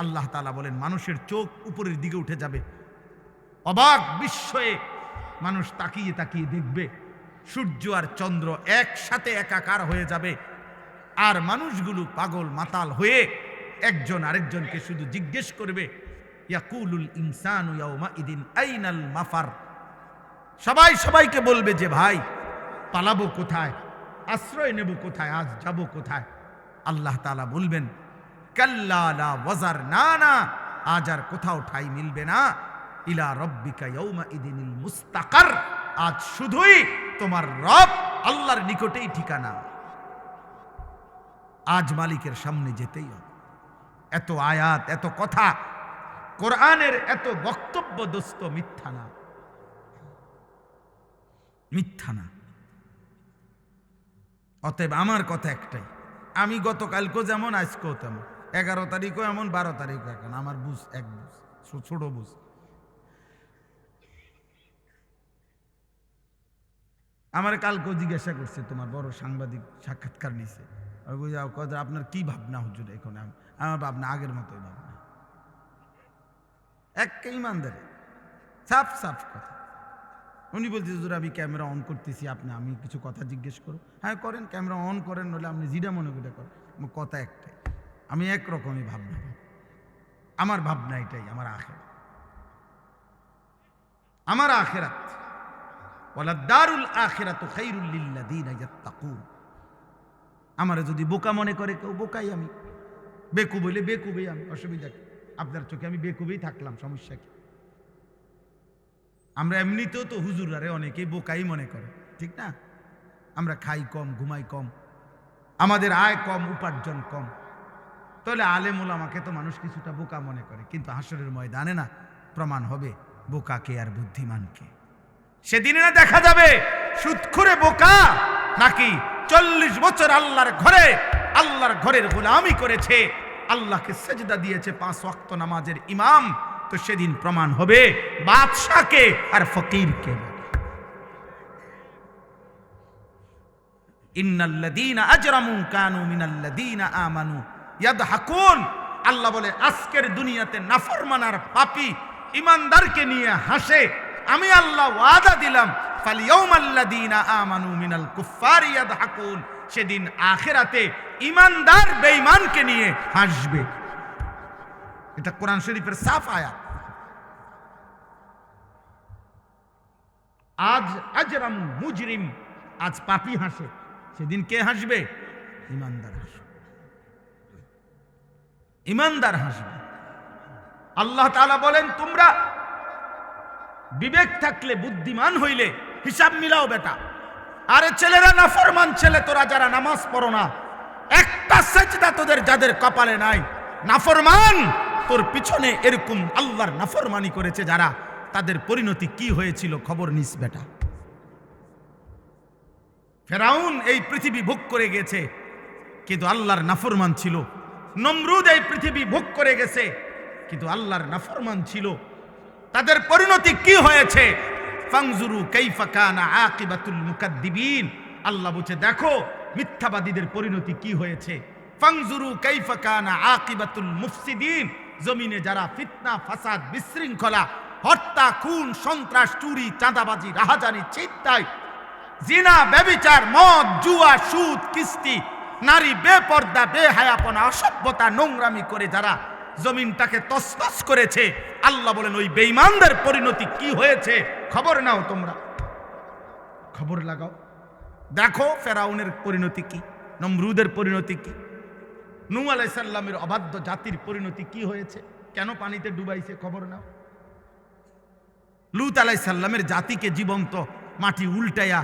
আল্লাহ তাআলা বলেন, মানুষের চোখ উপরের দিকে উঠে যাবে, অবাক বিস্ময়ে মানুষ তাকিয়ে তাকিয়ে দেখবে, সূর্য আর চন্দ্র একসাথে একাকার হয়ে যাবে, আর মানুষগুলো পাগল মাতাল হয়ে একজন আরেকজনকে শুধু জিজ্ঞেস করবে, ইয়াকুলুল ইনসানু ইয়াউমাইদিন আইনাল মাফার। সবাই সবাইকে বলবে যে ভাই পালাবো কোথায়, আশ্রয় নেব কোথায়, আজ যাব কোথায়? আল্লাহ তাআলা বলবেন, কাল্লা লা ওয়াজার, না না, আজ আর কোথাও ঠাই মিলবে না, ইলা রব্বিকা ইয়াউমাইদিনিল মুস্তাকার, আজ শুধুই তোমার রব আল্লাহর নিকটেই ঠিকানা, আজ মালিকের সামনে যেতেই হবে। এত আয়াত, এত কথা, কোরআনের এত বক্তব্য দোস্ত মিথ্যা না, মিথ্যা না। অতএব আমার কথা একটাই, আমি গতকালকেও যেমন আজকেও তেমন, 11 তারিখও এমন, 12 তারিখও এখন, আমার বুঝ এক বুঝ, ছোট বুঝ। আমার কালকেও জিজ্ঞাসা করছে, তোমার বড় সাংবাদিক সাক্ষাৎকার নিছে, আপনার কি ভাবনা হুজুর? এখন আমার ভাবনা আগের মতোই ভাবনা, এক ইমানদারে সাফ সাফ কথা। উনি বলছে, হুজুর আমি ক্যামেরা অন করতেছি, আমি কিছু কথা জিজ্ঞেস করো। হ্যাঁ করেন, ক্যামেরা অন করেন, নইলে আপনি জিরা মনে করে করেন। কথা একটাই, আমি একরকমই ভাবনা, আমার ভাবনা এটাই, আমার আখিরাত, আমার আখিরাত। ওয়ালা দারুল আখিরাতু খায়রুল লিল্লাযিনা ইয়াত্তাকুন। আমারে যদি বোকা মনে করে কেউ, বোকাই আমি, বেকুব হইলে বেকুবই আমি, অসুবিধা কি? আপনার চোখে আমি বেকুবই থাকলাম, সমস্যা কি? আমরা এমনিতেও তো হুজুরারে অনেকেই বোকাই মনে করে, ঠিক না? আমরা খাই কম, ঘুমাই কম, আমাদের আয় কম, উপার্জন কম, তাহলে আলেম ওলামাকে তো মানুষ কিছুটা বোকা মনে করে। কিন্তু হাসরের ময়দানে না, প্রমাণ হবে বোকাকে আর বুদ্ধিমানকে। সেদিনে না দেখা যাবে সুদখোরে বোকা নাকি 40 বছর আল্লাহর ঘরের গোলামি করেছে, আল্লাহকে সেজদা দিয়েছে, 5 ওয়াক্ত নামাজের ইমাম। তো সেদিন প্রমাণ হবে বাদশাকে আর ফকিরকে। ইন্নাল্লাযীনা আজরামু কানু মিনাল্লাযীনা আমানু ইয়াদহাকুন। আল্লাহ বলে, আজকের দুনিয়াতে নাফরমান আর পাপী ইমানদারকে নিয়ে হাসে। আমি আল্লাহ ওয়াদা দিলাম, ফালিয়াউমাল্লাযীনা আমানু মিনাল কুফফারি ইয়াদহাকুন। সেদিন আখিরাতে ইমানদার বেঈমানকে নিয়ে হাসবে। এটা কোরআন শরীফের সাফ আয়াত। আজ আজরামু মুজরিম, আজ পাপী হাসে, সেদিন কে হাসবে? ইমানদার হাসবে, ইমানদার হাসবে। আল্লাহ তাআলা বলেন, তোমরা বিবেক থাকলে, বুদ্ধিমান হইলে হিসাব মিলাও বেটা। আরে ছেলেরা, নাফরমান ছেলে তোরা যারা নামাজ পড়ো না, একটা সেজদা তোদের যাদের কপালে নাই, নাফরমান তোর পিছনে এরকম আল্লাহর নাফরমানি করেছে যারা, তাদের পরিণতি কি হয়েছিল খবর নিস বেটা। ফেরাউন এই পৃথিবী ভোগ করে গেছে, কিন্তু আল্লাহর নাফরমান ছিল। নমরুদ এই পৃথিবী ভোগ করে গেছে, কিন্তু আল্লাহর নাফরমান ছিল। তাদের পরিণতি কি হয়েছে? ফাংজুরু কাইফা কানা আকিবাতুল মুকাদ্দিবিন। আল্লাহ বলছে, দেখো মিথ্যাবাদীদের পরিণতি কি হয়েছে। ফাংজুরু কাইফা কানা আকিবাতুল মুফসিদিন। জমিনে যারা ফিতনা, ফাসাদ, বিশৃঙ্খলা, হত্যা, খুন, সন্ত্রাস, চুরি, চাঁদাবাজি, রাহাজানি, ছিনতাই, জিনা, ব্যভিচার, মদ, জুয়া, সুদ, কিস্তি, নারী বেপর্দা, বেহায়াপনা, অসভ্যতা, নোংরামি করে যারা জমিনটাকে তছনছ করেছে, আল্লাহ বলেন ওই বেঈমানদের পরিণতি কি হয়েছে খবর নাও, তোমরা খবর লাগাও। দেখো ফেরাউনের পরিণতি কি, নমরুদের পরিণতি কি, নূহ আলাইহিস সালামের অবাধ্য জাতির পরিণতি কি হয়েছে, কেন পানিতে ডুবাইছে খবর নাও। লূত আলাইহিস সালামের জাতিকে জীবন্ত মাটি উল্টাইয়া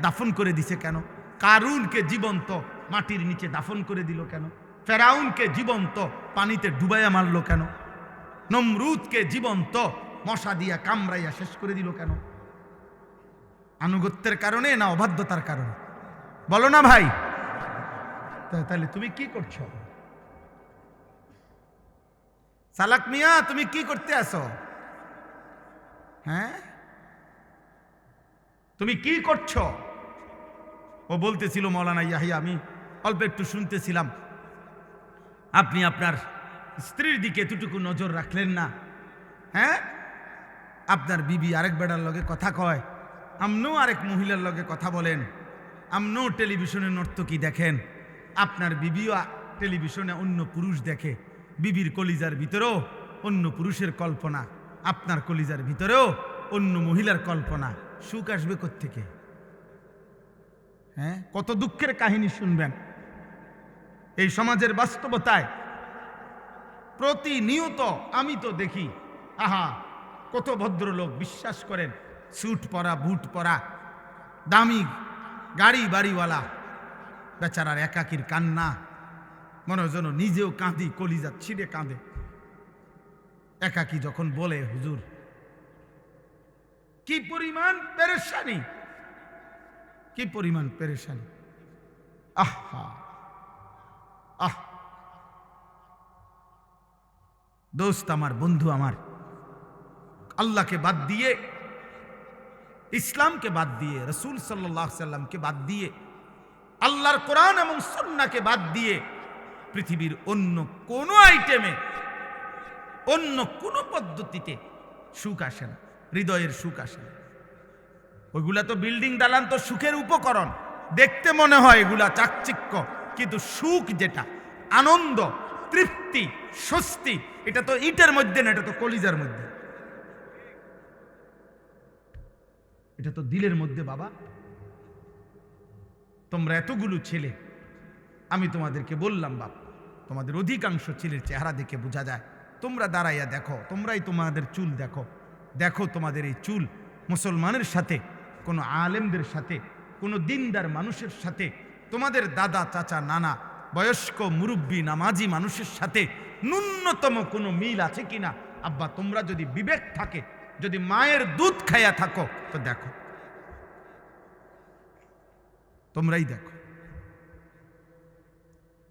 দাফন করে দিছে কেন? কারুনকে জীবন্ত মাটির নিচে দাফন করে দিল কেন? ফেরাউনকে জীবন্ত পানিতে ডুবাইয়া মারলো কেন? নমরুদকে জীবন্ত মশা দিয়া কামড়াইয়া শেষ করে দিল কেন? আনুগত্যের কারণে না অবাধ্যতার কারণে? বলো না ভাই। তাহলে তুমি কি করছো? সালাক মিয়া, তুমি কি করতে আসো? হ্যাঁ, তুমি কি করছো? ও বলতেছিল, মৌলানা ইয়াহিয়া, আমি অল্প একটু শুনতেছিলাম, আপনি আপনার স্ত্রীর দিকে এতটুকু নজর রাখলেন না। হ্যাঁ, আপনার বিবি আরেক বেড়ার লগে কথা কয়, আমনও আরেক মহিলার লগে কথা বলেন, আমনও টেলিভিশনে নর্তকী দেখেন, আপনার বিবিও টেলিভিশনে অন্য পুরুষ দেখে, বিবির কলিজার ভিতরেও অন্য পুরুষের কল্পনা, আপনার কলিজার ভিতরেও অন্য মহিলার কল্পনা। সুখ আসবে কোত্থেকে? হ্যাঁ, কত দুঃখের কাহিনী শুনবেন এই সমাজের বাস্তবতায়। প্রতিনিয়ত আমি তো দেখি, আহা কত ভদ্রলোক বিশ্বাস করেন, স্যুট পরা, বুট পরা, দামি গাড়ি বাড়িওয়ালা, বেচারার একাকির কান্না, মনে যেন নিজেও কাঁদি, কলিজা ছিঁড়ে কাঁদে একাকি যখন বলে, হুজুর কি পরিমাণ পেরেশানি, কি পরিমাণ পেরেশানি। আহা আহ দোস্ত আমার, বন্ধু আমার, আল্লাহকে বাদ দিয়ে ইসলামকে বাদ দিয়ে, রসুল সাল্লাল্লাহু আলাইহি সাল্লামকে বাদ দিয়ে, আল্লাহর কোরআন এবং সুন্নাহকে বাদ দিয়ে পৃথিবীর অন্য কোন আইটেমে, অন্য কোন পদ্ধতিতে সুখ আসে না, হৃদয়ের সুখ আসে না। ওইগুলা তো বিল্ডিং দালান তো সুখের উপকরণ, দেখতে মনে হয় এগুলা চাকচিক্য, কিন্তু সুখ যেটা, আনন্দ, তৃপ্তি, স্বস্তি, এটা তো ইটের মধ্যে না, এটা তো কলিজার মধ্যে, এটা তো দিলের মধ্যে। বাবা, তোমরা এতগুলো ছেলে, আমি তোমাদেরকে বললাম বাপ, তোমাদের অধিকাংশ ছেলের চেহারা দেখে বোঝা যায়। তোমরা দাঁড়াইয়া দেখো, তোমরাই তোমাদের চুল দেখো, দেখো তোমাদের এই চুল মুসলমানের সাথে, কোনো আলেমদের সাথে, কোনো দিনদার মানুষের সাথে, তোমাদের দাদা চাচা নানা বয়স্ক মুরব্বী নামাজি মানুষের সাথে ন্যূনতম কোনো মিল আছে কিনা? আব্বা, তোমরা যদি বিবেক থাকে, যদি মায়ের দুধ খাইয়া থাকো, তো দেখো, তোমরাই দেখো।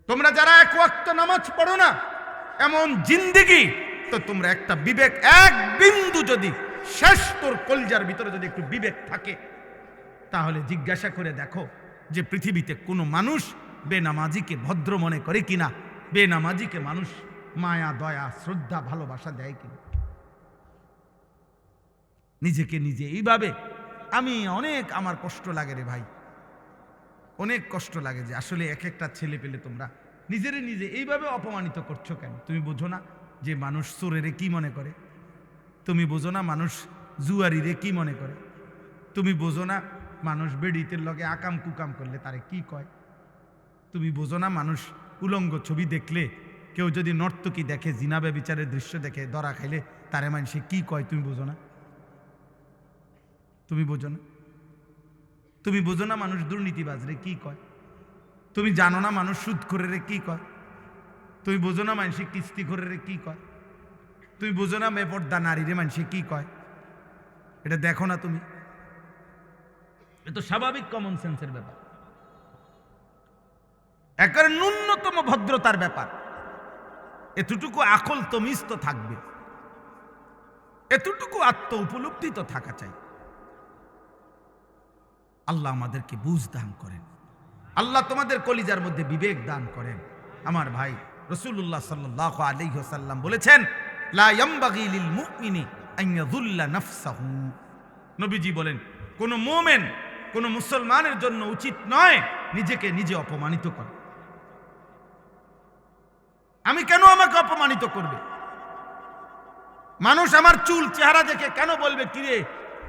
তোমরা যারা এক ওয়াক্ত নামাজ পড়ো না, এমন জিন্দেগি, তো তোমরা একটা বিবেক, এক বিন্দু যদি শেষ তোর কলজার ভিতরে যদি একটু বিবেক থাকে, তাহলে জিজ্ঞাসা করে দেখো যে পৃথিবীতে কোনো মানুষ বেনামাজিকে ভদ্র মনে করে কিনা, বেনামাজিকে মানুষ মায়া দয়া শ্রদ্ধা ভালোবাসা দেয় কিনা। নিজেকে নিজে এইভাবে, আমি অনেক, আমার কষ্ট লাগে রে ভাই, অনেক কষ্ট লাগে যে আসলে এক একটা ছেলে পেলে তোমরা নিজেরে নিজে এইভাবে অপমানিত করছো কেন? তুমি বোঝো না যে মানুষ চোরেরে কি মনে করে? তুমি বোঝো না মানুষ জুয়ারিরে কি মনে করে? তুমি বোঝো না মানুষ বেডিতের লগে আকাম কুকাম করলে তারে কি কয়? তুমি বোঝো না মানুষ উলঙ্গ ছবি দেখলে, কেউ যদি নর্তকী দেখে, জিনা ব্যভিচারের দৃশ্য দেখে ধরা খাইলে তারে মানুষে কি কয়? তুমি বোঝো না? তুমি বোঝো না? তুমি বোঝো না মানুষ দুর্নীতিবাজরে কি কয়? তুমি জানো না মানুষ সুদখোরেরে কি কয়? তুমি বোঝো না মানুষ কিস্তিখোরেরে কি কয়? তুমি বোঝো না বেপর্দা নারীরে মানুষে কি কয়? এটা দেখো না তুমি? এটা তো স্বাভাবিক কমন সেন্সের ব্যাপার, একেবারে ন্যূনতম ভদ্রতার ব্যাপার। এতটুকু আকল তমিজ তো থাকবে, এতটুকু আত্ম উপলব্ধি তো থাকা চাই। আল্লাহ আমাদেরকে বুঝ দান করেন, আল্লাহ তোমাদের কলিজার মধ্যে বিবেক দান করেন। আমার ভাই, রাসূলুল্লাহ সাল্লাল্লাহু আলাইহি ওয়াসাল্লাম বলেছেন, লা ইয়ামবাগি লিল মুমিনি আন ইয়াযুল্লা নাফসাহু। নবীজি বলেন, কোন মুমিন, কোন মুসলমানের জন্য উচিত নয় নিজেকে নিজে অপমানিত করা। আমি কেন আমাকে অপমানিত করবে? মানুষ আমার চুল চেহারা দেখে কেন বলবে, কিরে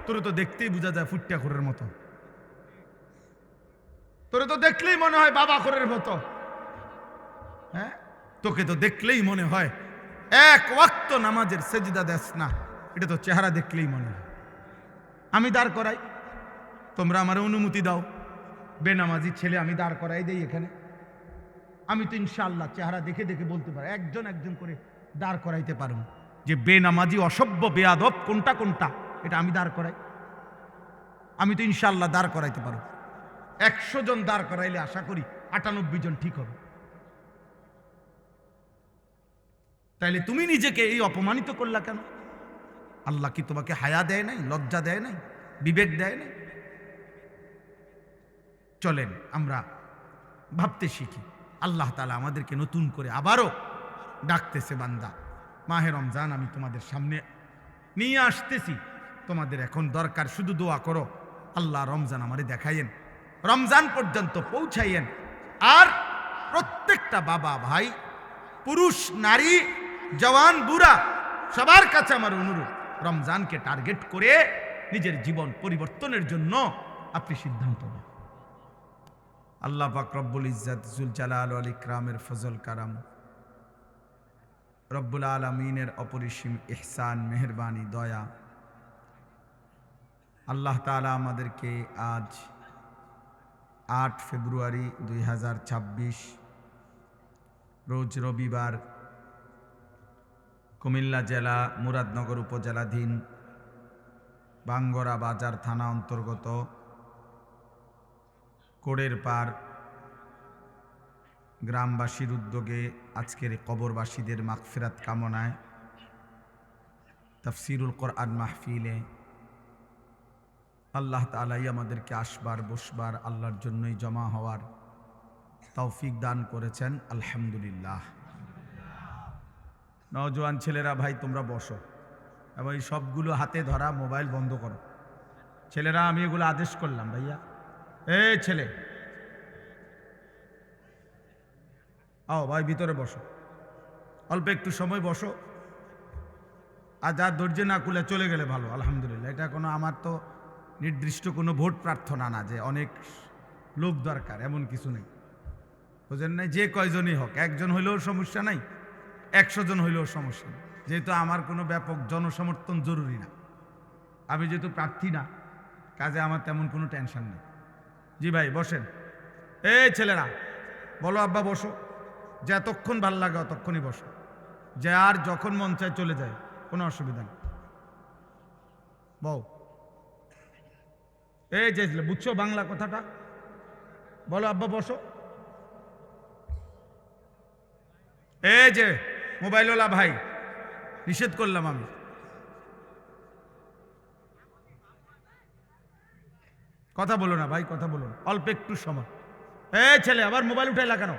তোরে তো দেখতেই বোঝা যায় ফুট্টা খোরের মতো, তোরে তো দেখলেই মনে হয় বাবা খোরের মতো, হ্যাঁ তোকে তো দেখলেই মনে হয় এক ওয়াক্ত নামাজের সেজদা দেস না, এটা তো চেহারা দেখলেই মনে হয়। আমি দাঁড় করাই, তোমরা আমার অনুমতি দাও, বেনামাজি ছেলে আমি দাঁড় করাই দেই এখানে। আমি তো ইনশাআল্লাহ চেহারা দেখে দেখে বলতে পারি, একজন একজন করে দাঁড় করাইতে পারবো যে বেনামাজি অসভ্য বেয়াদব কোনটা কোনটা, এটা আমি দাঁড় করাই। আমি তো ইনশাআল্লাহ দাঁড় করাইতে পারবো। 100 জন দাঁড় করাইলে আশা করি 98 জন ঠিক হবে। তাইলে তুমি নিজেকে এই অপমানিত করলা কেন? আল্লাহ কি তোমাকে হায়া দেয় নাই, লজ্জা দেয় নাই, বিবেক দেয় নাই? চলেন আমরা ভাবতে শিখি। আল্লাহ তাআলা আমাদেরকে নতুন করে আবারও ডাকতেছে, বান্দা মাহে রমজান আমি তোমাদের সামনে নিয়ে আসতেছি, তোমাদের এখন দরকার শুধু দোয়া করো, আল্লাহ রমজান আমারে দেখাইয়েন, রমজান পর্যন্ত পৌঁছাইয়েন। আর প্রত্যেকটা বাবা ভাই, পুরুষ নারী, জওয়ান বুড়া, সবার কাছে আমার অনুরোধ, রমজানকে টার্গেট করে নিজের জীবন পরিবর্তনের জন্য আপনি সিদ্ধান্ত নেন। আল্লাহ পাক রব্বুল ইজ্জত জুল জালাল ওয়াল ইকরামের ফজল কারাম, রব্বুল আলামিনের অপরিসীম ইহসান, মেহেরবানি, দয়া, আল্লাহ তাআলা আমাদেরকে আজ 8 ফেব্রুয়ারি 2026 রোজ রবিবার কুমিল্লা জেলা মুরাদনগর উপজেলাধীন বাঙ্গরা বাজার থানা অন্তর্গত কোড়ের পার গ্রামবাসীর উদ্যোগে আজকের কবরবাসীদের মাগফিরাত কামনায় তাফসিরুল কোরআন মাহফিলে আল্লাহ তাআলাই আমাদেরকে আসবার বসবার আল্লাহর জন্যই জমা হওয়ার তৌফিক দান করেছেন, আলহামদুলিল্লাহ। নওজোয়ান ছেলেরা ভাই তোমরা বসো এবং এই সবগুলো হাতে ধরা মোবাইল বন্ধ করো। ছেলেরা আমি এগুলো আদেশ করলাম, ভাইয়া এই ছেলে আও ভাই ভিতরে বসো, অল্প একটু সময় বসো, আর যা ধৈর্য না কুলে চলে গেলে ভালো। আলহামদুলিল্লাহ, এটা কোনো আমার তো নির্দিষ্ট কোনো ভোট প্রার্থনা না যে অনেক লোক দরকার, এমন কিছু নেই, বুঝেন নাই? যে কয়জনই হোক, একজন হইলেও সমস্যা নাই, 100 জন হইলেও সমস্যা নেই, যেহেতু আমার কোনো ব্যাপক জনসমর্থন জরুরি না, আমি যেহেতু প্রার্থী না, কাজে আমার তেমন কোনো টেনশন নেই। জি ভাই বসেন। এই ছেলেরা বলো আব্বা বসো, যে এতক্ষণ ভাল লাগে অতক্ষণই বসো, যে আর যখন মন চায় চলে যায়, কোনো অসুবিধা নেই। বউ এই যে বুঝছো বাংলা কথাটা, বলো আব্বা বসো। এই যে মোবাইলওয়ালা ভাই, নিষেধ করলাম আমি, কথা বলো না ভাই, কথা বলো না, অল্প একটু সময়। এই ছেলে আবার মোবাইল উঠাইলা কেন?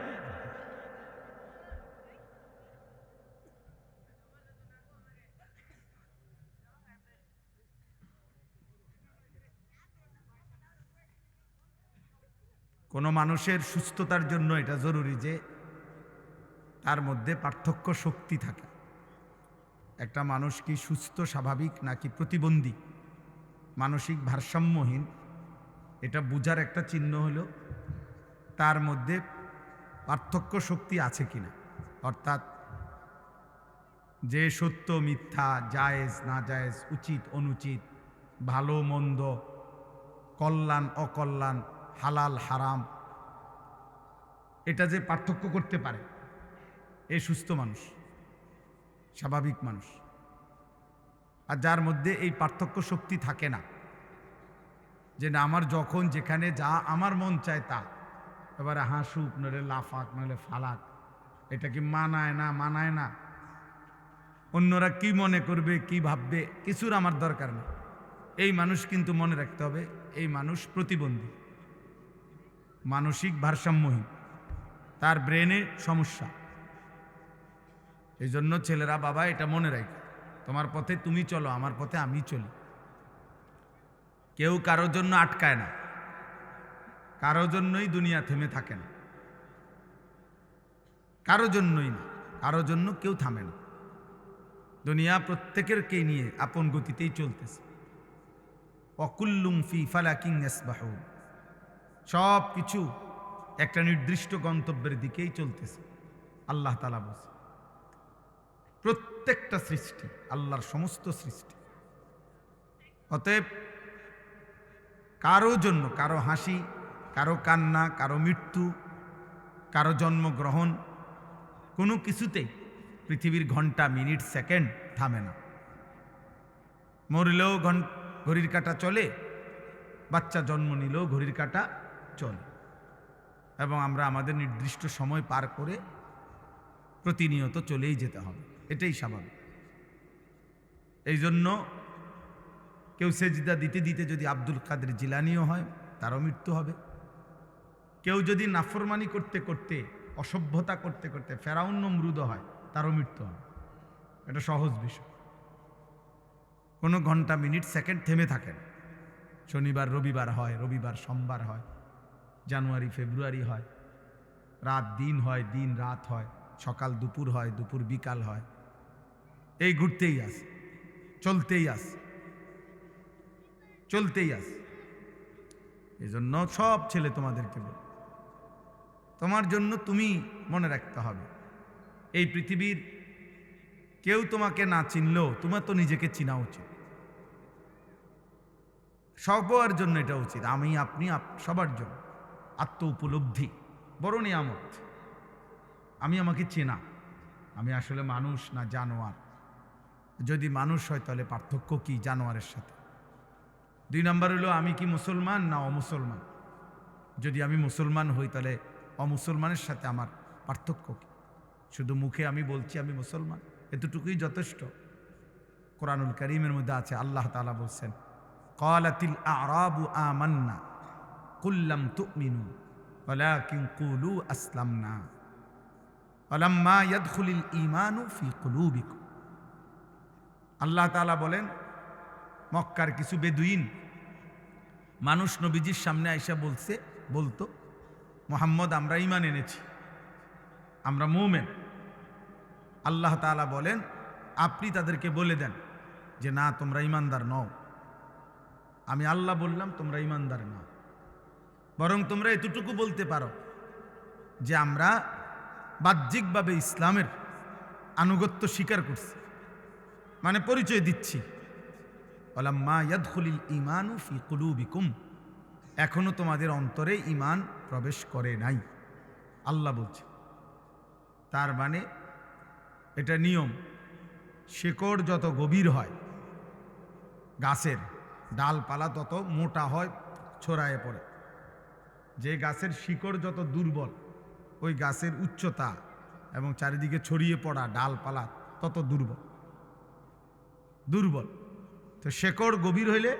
কোনো মানুষের সুস্থতার জন্য এটা জরুরি যে তার মধ্যে পার্থক্য শক্তি থাকে। একটা মানুষ কি সুস্থ স্বাভাবিক নাকি প্রতিবন্ধী, মানসিক ভারসাম্যহীন, এটা বোঝার একটা চিহ্ন হলো তার মধ্যে পার্থক্য শক্তি আছে কিনা, অর্থাৎ যে সত্য মিথ্যা, জায়েজ না জায়েজ, উচিত অনুচিত, ভালো মন্দ, কল্যাণ অকল্যাণ, হালাল হারাম, এটা যে পার্থক্য করতে পারে, এ সুস্থ মানুষ, স্বাভাবিক মানুষ। আর যার মধ্যে এই পার্থক্য শক্তি থাকে না, যে না আমার যখন যেখানে যা আমার মন চায় তা, এবারে হাসুক নইলে লাফাক নইলে ফালাক, এটা কি মানায় না মানায় না, অন্যরা কি মনে করবে কি ভাববে, কিছুর আমার দরকার নেই। এই মানুষ কিন্তু মনে রাখতে হবে, এই মানুষ প্রতিবন্ধী, মানসিক ভারসাম্যহীন, তার ব্রেনে সমস্যা। এই জন্য ছেলেরা বাবা এটা মনে রাখো, তোমার পথে তুমি চলো, আমার পথে আমি চলি। কেউ কারোর জন্য আটকায় না, কারোর জন্যই দুনিয়া থেমে থাকে না, কারোর জন্যই না, কারোর জন্য কেউ থামে না। দুনিয়া প্রত্যেকেরকে নিয়ে আপন গতিতেই চলতেছে। ওয়াকুল্লুম ফি ফালাকিন ইয়াসবাহুন, সব কিছু একটা নির্দিষ্ট গন্তব্যের দিকেই চলতেছে। আল্লাহ তাআলা বলেন প্রত্যেকটা সৃষ্টি আল্লাহর সমস্ত সৃষ্টি। অতএব কারো জন্য, কারো হাসি, কারো কান্না, কারো মৃত্যু, কারো জন্মগ্রহণ, কোনো কিছুতেই পৃথিবীর ঘন্টা মিনিট সেকেন্ড থামে না। মরলেও ঘড়ির কাঁটা চলে, বাচ্চা জন্ম নিলেও ঘড়ির কাঁটা চলে, এবং আমরা আমাদের নির্দিষ্ট সময় পার করে প্রতিনিয়ত চলেই যেতে হবে, এটাই স্বাভাবিক। এই জন্য কেউ সেজদা দিতে দিতে যদি আব্দুল কাদের জিলানিও হয়, তারও মৃত্যু হবে। কেউ যদি নাফরমানি করতে করতে, অসভ্যতা করতে করতে ফেরাউন নমরুদ হয়, তারও মৃত্যু হবে। এটা সহজ বিষয়, কোনো ঘন্টা মিনিট সেকেন্ড থেমে থাকে না। শনিবার রবিবার হয়, রবিবার সোমবার হয়, জানুয়ারি ফেব্রুয়ারি হয়, রাত দিন হয়, দিন রাত হয়, সকাল দুপুর হয়, দুপুর বিকাল হয়, এই ঘুরতেই আসে, চলতেই আসে, চলতেই আসে। এই জন্য সব ছেলে তোমাদেরকে বল, তোমার জন্য তুমি মনে রাখতে হবে, এই পৃথিবীর কেউ তোমাকে না চিনলেও তোমার তো নিজেকে চিনা উচিত। সবার জন্য এটা উচিত, আমি আপনি সবার জন্য আত্ম উপলব্ধি বড় নিয়ামত। আমি আমাকে চেনা, আমি আসলে মানুষ না জানোয়ার। যদি মানুষ হয় তাহলে পার্থক্য কি জানোয়ারের সাথে? 2 নম্বর হলো আমি কি মুসলমান না অমুসলমান। যদি আমি মুসলমান হই তাহলে অমুসলমানের সাথে আমার পার্থক্য কি? শুধু মুখে আমি বলছি আমি মুসলমান, এতটুকুই যথেষ্ট। কোরআনুল কারীমের মধ্যে আছে, আল্লাহ তাআলা বলছেন ক্বালাতিল আ'রাবু আমান্না কুল লাম তু'মিনু ওয়ালাকিন কুলু আসলামনা ওয়ালাম্মা ইয়াদখুলিল ঈমানু ফি কুলুবিকুম। আল্লাহ তাআলা বলেন, মক্কার কিছু বেদুইন মানুষ নবীজির সামনে আইসা বলতো, মুহাম্মদ আমরা ঈমান এনেছি, আমরা মুমিন। আল্লাহ তাআলা বলেন, আপনি তাদেরকে বলে দেন যে না, তোমরা ঈমানদার নও। আমি আল্লাহ বললাম তোমরা ঈমানদার নও, বরং তোমরা এতটুকু বলতে পারো যে আমরা বাহ্যিকভাবে ইসলামের আনুগত্য স্বীকার করছি, মানে পরিচয় দিচ্ছি। ওয়ালাম্মা ইয়াদখুলিল ঈমানু ফি কুলুবিকুম, এখনো তোমাদের অন্তরে ঈমান প্রবেশ করে নাই, আল্লাহ বলছে। তার মানে এটা নিয়ম, শেকড় যত গভীর হয় গাছের, ডালপালা তত মোটা হয়, ছড়ায় পড়ে। যে গাছের শিকড় যত দুর্বল, ওই গাছের উচ্চতা এবং চারিদিকে ছড়িয়ে পড়া ডালপালা তত দুর্বল। তো শেকড় গভীর হইলে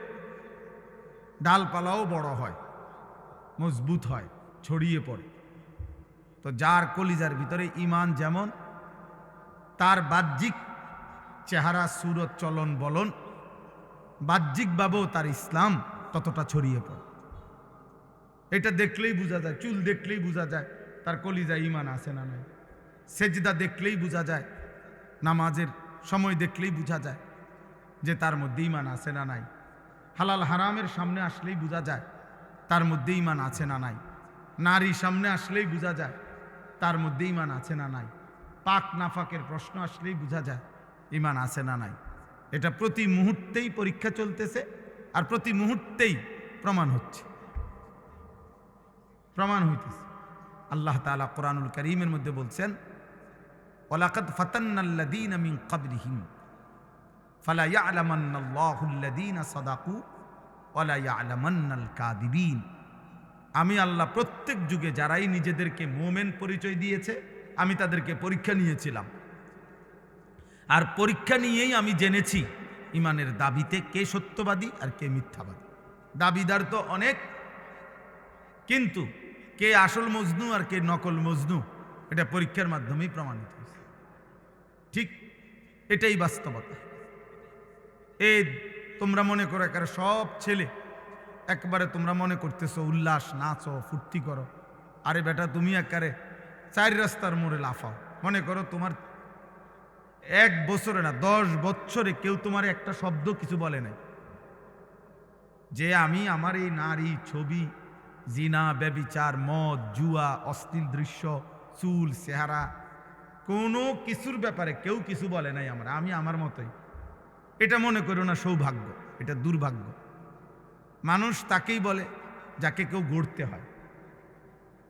ডালপালাও বড় হয়, মজবুত হয়, ছড়িয়ে পড়ে। তো যার কলিজার ভিতরে ঈমান যেমন, তার বাহ্যিক চেহারা, সুরত, চলন বলন, বাহ্যিকভাবেও তার ইসলাম ততটা ছড়িয়ে পড়ে। এটা দেখলেই বোঝা যায়, চুল দেখলেই বোঝা যায় তার কলিজায় ঈমান আছে না নাই। সেজদা দেখলেই বোঝা যায়, নামাজের সময় দেখলেই বোঝা যায় যে তার মধ্যে ঈমান আছে না নাই। হালাল হারামের সামনে আসলেই বোঝা যায় তার মধ্যে ঈমান আছে না নাই। নারী সামনে আসলেই বোঝা যায় তার মধ্যে ঈমান আছে না নাই। পাক নাফাকের প্রশ্ন আসলেই বোঝা যায় ঈমান আছে না নাই। এটা প্রতি মুহূর্তেই পরীক্ষা চলতেছে, আর প্রতি মুহূর্তেই প্রমাণ হইতেছে। আল্লাহ তাআলা কোরআনুল কারীমের মধ্যে বলছেন, ওয়ালাকাদ ফাতান্নাল্লাযীনা মিন ক্বাবলিহিম ফালা ইয়া'লামান্নাল্লাহুল্লাযীনা সাদাকু ওয়ালা ইয়া'লামান্নাল কাযিবিন। আমি আল্লাহ প্রত্যেক যুগে যারাই নিজেদেরকে মুমিন পরিচয় দিয়েছে, আমি তাদেরকে পরীক্ষা নিয়েছিলাম, আর পরীক্ষা নিয়েই আমি জেনেছি ঈমানের দাবিতে কে সত্যবাদী আর কে মিথ্যাবাদী। দাবিদার তো অনেক, কিন্তু কে আসল মজনু আর কে নকল মজনু, এটা পরীক্ষার মাধ্যমেই প্রমাণিত হয়েছে। ঠিক এটাই বাস্তবতা। তোমরা মনে করো একেবারে সব ছেলে একবারে তোমরা মনে করতেছো উল্লাস, নাচো, ফুর্তি করো। আরে বেটা, তুমি একেবারে 4 রাস্তার মোড়ে লাফাও। মনে করো তোমার 1 বছরে না 10 বছরে কেউ তোমার একটা শব্দ কিছু বলে নাই যে আমি আমার এই নারী, ছবি, জিনা, ব্যভিচার, মদ, জুয়া, অশ্লীল দৃশ্য, চুল, চেহারা, কোনো কিছুর ব্যাপারে কেউ কিছু বলে নাই আমি আমার মতোই। এটা মনে করো না সৌভাগ্য, এটা দুর্ভাগ্য। মানুষ তাকেই বলে যাকে কেউ গড়তে হয়।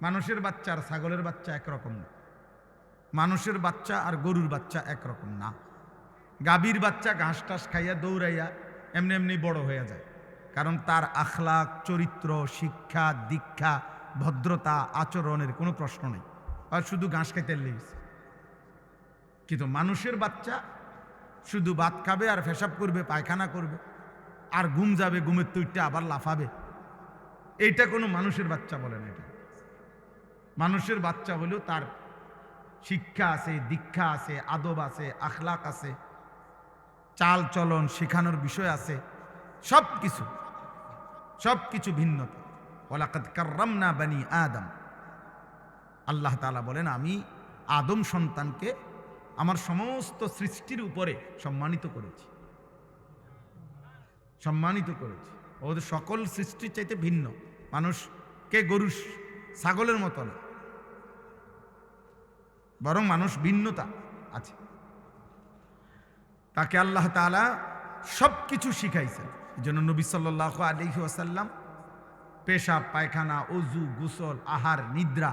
মানুষের বাচ্চা আর ছাগলের বাচ্চা একরকম না। মানুষের বাচ্চা আর গরুর বাচ্চা একরকম না। গাভীর বাচ্চা ঘাস টাস খাইয়া দৌড়াইয়া এমনি এমনি বড় হয়ে যায়, কারণ তার আখলাক, চরিত্র, শিক্ষা, দীক্ষা, ভদ্রতা, আচরণের কোনো প্রশ্ন নেই, আর শুধু ঘাস খাইতে লেগেছে। কিন্তু মানুষের বাচ্চা শুধু ভাত খাবে আর পেশাব করবে, পায়খানা করবে, আর ঘুম যাবে, ঘুমের তুইটা আবার লাফাবে। এইটা কোনো মানুষের বাচ্চা বলে না। এটা মানুষের বাচ্চা হলেও তার শিক্ষা আছে, দীক্ষা আছে, আদব আছে, আখলাক আছে, চাল চলন শেখানোর বিষয় আছে, সব কিছু ভিন্নতা। ওয়ালাকাদ কাররামনা বানি আদম। আল্লাহ তাআলা বলেন, আমি আদম সন্তানকে আমার সমস্ত সৃষ্টির উপরে সম্মানিত করেছি। ওদের সকল সৃষ্টির চাইতে ভিন্ন। মানুষকে গরু, ছাগলের মতো না, বরং মানুষ ভিন্নতা আছে। তাকে আল্লাহ তাআলা সব কিছু শিখাইছেন। এই জন্য নবী সাল্লাল্লাহু আলাইহি ওয়াসাল্লাম পেশাব, পায়খানা, ওযু, গোসল, আহার, নিদ্রা,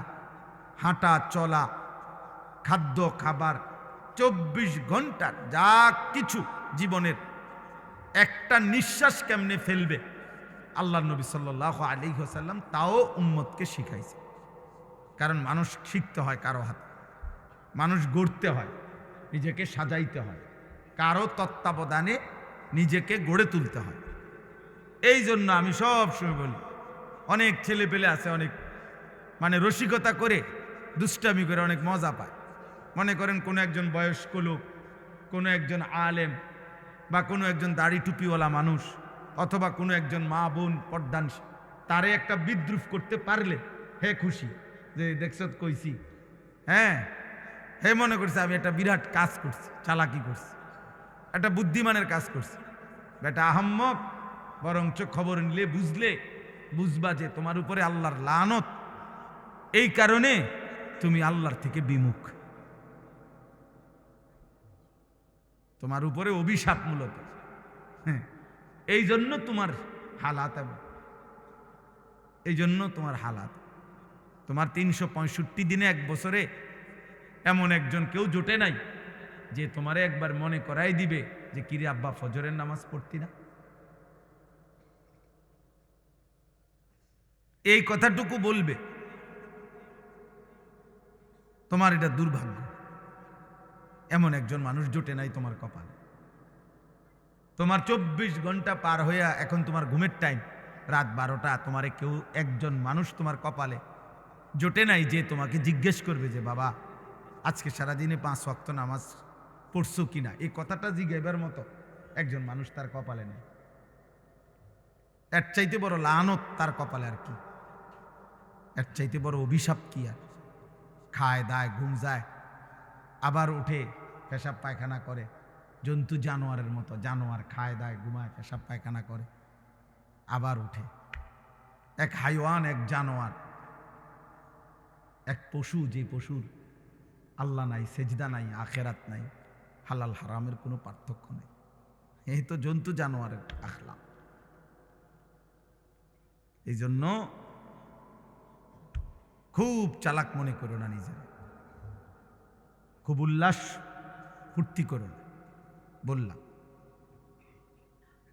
হাঁটা চলা, খাদ্য খাবার, 24 ঘন্টা যা কিছু জীবনের একটা নিঃশ্বাস কেমনে ফেলবে, আল্লাহ নবী সাল্লাল্লাহু আলাইহি ওয়াসাল্লাম তাও উম্মতকে শিখাইছে। কারণ মানুষ শিখতে হয় কারো হাতে, মানুষ গড়তে হয়, নিজেকে সাজাইতে হয়, কারো তত্ত্বাবধানে নিজেকে গড়ে তুলতে হয়। এই জন্য আমি সব সময় বলি, অনেক ছেলে পেলে আছে অনেক মানে রসিকতা করে দুষ্টামি করে অনেক মজা পায়। মনে করেন কোনো একজন বয়স্ক লোক, কোনো একজন আলেম বা কোনো একজন দাড়ি টুপিওয়ালা মানুষ অথবা কোনো একজন মা বোন পর্দান, তারে একটা বিদ্রুপ করতে পারলে হে খুশি যে দেখছ কইছি, হ্যাঁ হে মনে করছে আমি একটা বিরাট কাজ করছি, চালাকি করছি, একটা বুদ্ধিমানের কাজ করছি। বেটা আহাম্মক, বরঞ্চ খবর নিলে বুঝবা যে তোমার উপরে আল্লাহর লানত, এই কারণে তুমি আল্লাহর থেকে বিমুখ, তোমার উপরে অভিশাপ মূলত। হ্যাঁ, এই জন্য তোমার হালাত, এই জন্য তোমার হালাত, তোমার 365 দিনে এক বছরে এমন একজন কেউ জোটে নাই যে তোমারে একবার মনে করাই দিবে যে কিরে আব্বা ফজরের নামাজ পড়তি না। এই কথাটুকু বলবে, তোমার এটা দুর্ভাগ্য, এমন একজন মানুষ জোটে নাই তোমার কপালে। তোমার 24 ঘন্টা পার হইয়া এখন তোমার ঘুমের টাইম, রাত 12টা, তোমারে কেউ একজন মানুষ তোমার কপালে জোটে নাই যে তোমাকে জিজ্ঞেস করবে যে বাবা আজকে সারাদিনে 5 ওয়াক্ত নামাজ পড়ছো কিনা। এই কথাটা জিজ্ঞাইবার মতো একজন মানুষ তার কপালে নেই। এর চাইতে বড় লানত তার কপালে আর কি, এর চাইতে বড় অভিশাপ কি আর। খায় দায় ঘুম যায়, আবার উঠে পেশাব পায়খানা করে, জন্তু জানোয়ারের মতো। জানোয়ার খায় দায় ঘুমায় পেশাব পায়খানা করে, আবার উঠে। এক হাইওয়ান, এক জানোয়ার, এক পশু, যে পশুর আল্লাহ নাই, সেজদা নাই, আখেরাত নাই, হালাল হারামের কোনো পার্থক্য নেই। এই তো জন্তু জানোয়ারের আখলাক। এই জন্য খুব চালাক মনে করো না নিজের, খুব উল্লাস ফুর্তি করো না। বললাম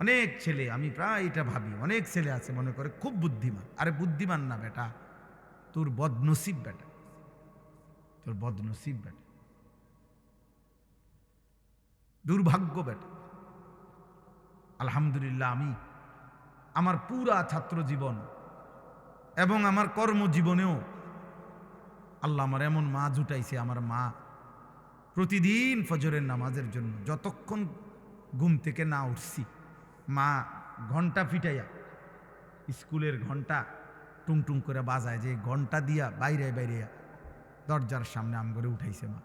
অনেক ছেলে, আমি প্রায় এটা ভাবি, অনেক ছেলে আছে মনে করে খুব বুদ্ধিমান। আরে বুদ্ধিমান না বেটা, তোর বদনসিব বেটা, তোর বদনসিব বেটা, দুর্ভাগ্য বেটা। আলহামদুলিল্লাহ, আমি আমার পুরা ছাত্র জীবন এবং আমার কর্মজীবনেও আল্লাহ আমার এমন মা জুটাইছে। আমার মা প্রতিদিন ফজরের নামাজের জন্য যতক্ষণ ঘুম থেকে না উঠছি, মা ঘন্টা ফিটাইয়া, স্কুলের ঘন্টা টুংটুং করে বাজায়, যে ঘন্টা দিয়া বাইরে বাইরে দরজার সামনে আমগরে উঠাইছে। মা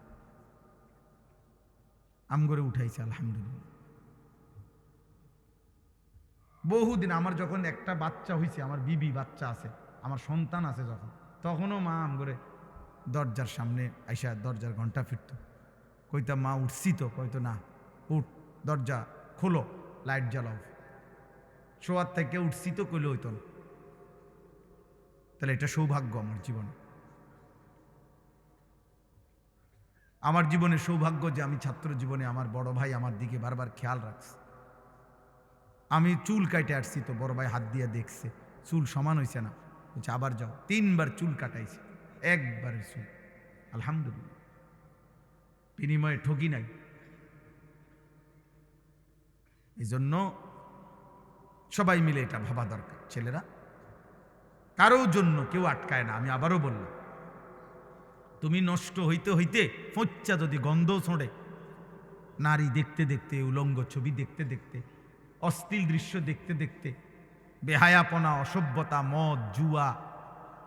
আমগরে উঠাইছে আলহামদুলিল্লাহ। বহুদিন আমার যখন একটা বাচ্চা হয়েছে, আমার বিবি বাচ্চা আছে, আমার সন্তান আছে যখন, তখনও মা আমগরে দরজার সামনে আইসা দরজার ঘন্টা ফিরত। কইতাম মা উঠছি তো, কইতো না উঠ, দরজা খোলো, লাইট জ্বালাও। শোয়ার থেকে উঠছি তো কইলে হইতো না। তাহলে এটা সৌভাগ্য আমার জীবনে, আমার জীবনে সৌভাগ্য যে আমি ছাত্র জীবনে আমার বড় ভাই আমার দিকে বারবার খেয়াল রাখছে। আমি চুল কাটে আসছি তো বড় ভাই হাত দিয়ে দেখছে, চুল সমান হয়েছে না, বলছে আবার যাও। 3বার চুল কাটাইছে, একবারের চুল, আলহামদুলিল্লাহ, বিনিময়ে ঠকি নাই। এই জন্য সবাই মিলে এটা ভাবা দরকার। ছেলেরা কারো জন্য কেউ আটকায় না। আমি আবারও বললাম, তুমি নষ্ট হইতে হইতে ফচ্চা যদি গন্ধ ছোঁড়ে, নারী দেখতে দেখতে, উলঙ্গ ছবি দেখতে দেখতে, অশ্লীল দৃশ্য দেখতে দেখতে, বেহায়াপনা, অসভ্যতা, মদ, জুয়া,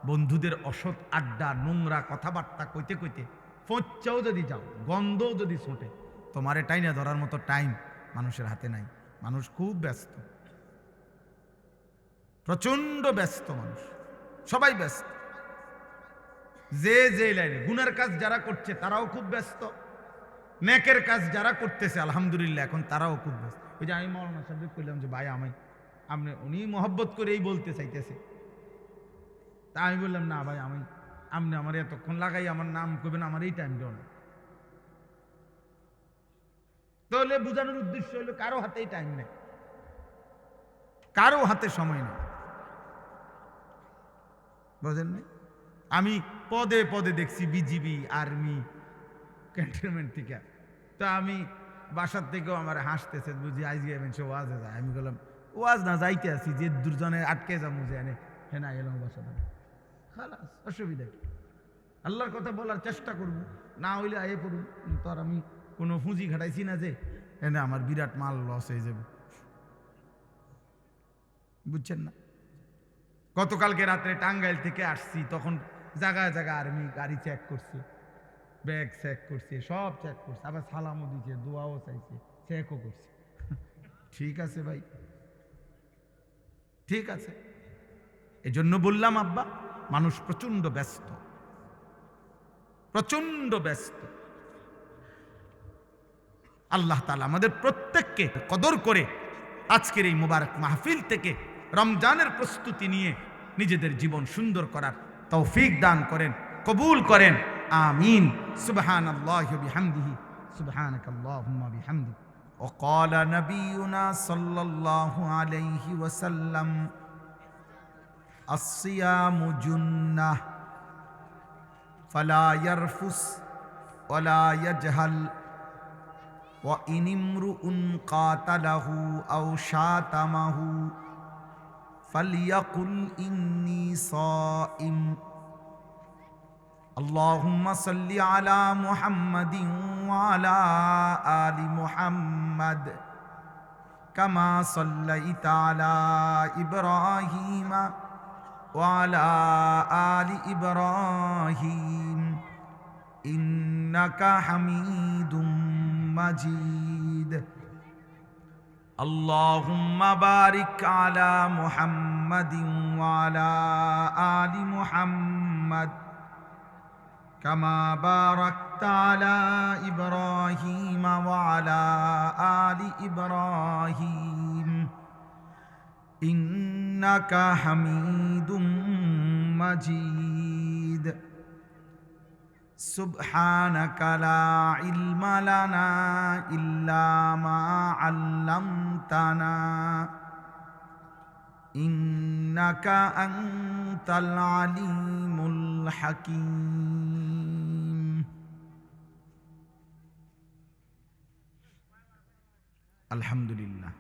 বন্ধুদের অসৎ আড্ডা, নোংরা কথাবার্তা কইতে কইতে ফচ্চাও যদি যাও, গন্ধও যদি ছোটে, তোমার এটাই না ধরার মতো টাইম মানুষের হাতে নাই। মানুষ খুব ব্যস্ত, প্রচন্ড ব্যস্ত মানুষ, সবাই ব্যস্ত। যে যে লাইনে গুনার কাজ যারা করছে তারাও খুব ব্যস্ত, নেকের কাজ যারা করতেছে আলহামদুলিল্লাহ এখন তারাও খুব ব্যস্ত। ওই যে আমি মৌলানা সাহেব কইলাম যে ভাই আপনি উনি মহব্বত করেই বলতে চাইতেছে, তা আমি বললাম না ভাই, আপনি আমার এতক্ষণ লাগাই আমার নাম করবেন, আমার এই টাইম দেও না। তাহলে বোঝানোর উদ্দেশ্য হলো কারো হাতেই টাইম নেই, কারো হাতে সময় নেই, বুঝেন না? আমি পদে পদে দেখছি বিজিবি, আর্মি, ক্যান্টনমেন্ট থেকে। তো আমি বাসার থেকেও আমার হাসতেছে, বুঝি আইজি এমন সে ওয়াজে যায়। আমি বললাম ওয়াজ না যাইতে আছি যে দুজনে আটকে যাবো যে এনে হ্যাঁ না এলাম বাসা খালাস, অসুবিধা কি? আল্লাহর কথা বলার চেষ্টা করব, না হইলে আয়ে পড়ুন। তো আর আমি কোনো পুঁজি ঘাটাইছি না যে এনে আমার বিরাট মাল লস হয়ে যাবে, বুঝছেন না? গতকালকে রাত্রে টাঙ্গাইল থেকে আসছি, তখন জায়গায় জায়গায় আর্মি গাড়ি চেক করছে, ব্যাগ চেক করছে, সব চেক করছে, আবার সালামও দিচ্ছে, দোয়াও চাইছে, চেকও করছে। ঠিক আছে ভাই, ঠিক আছে। এই জন্য বললাম আব্বা, মানুষ প্রচন্ড ব্যস্ত, প্রচন্ড ব্যস্ত। আল্লাহ তাআলা আমাদের প্রত্যেককে কদর করে আজকের এই মুবারক মাহফিল থেকে রমজানের প্রস্তুতি নিয়ে নিজেদের জীবন সুন্দর করার তৌফিক দান করেন, কবুল করেন, আমিন। সুবহানাল্লাহি ওয়া বিহামদিহি, সুবহানাকাল্লাহুম্মা বিহামদিক। وقال نبينا صلى الله عليه وسلم الصيام جنة فلا يرفث ولا يجهل وإن امرؤ قاتله أو شاتمه فليقل إني صائم اللهم صل على محمد وعلى آل محمد كما صليت على إبراهيم وعلى آل إبراهيم إنك حميد مجيد اللهم بارك على محمد وعلى آل محمد كما باركت على إبراهيم وعلى آل إبراهيم إنك حميد مجيد سبحانك لا علم لنا إلا ما علمتنا إنك أنت العليم الحكيم الحمد لله।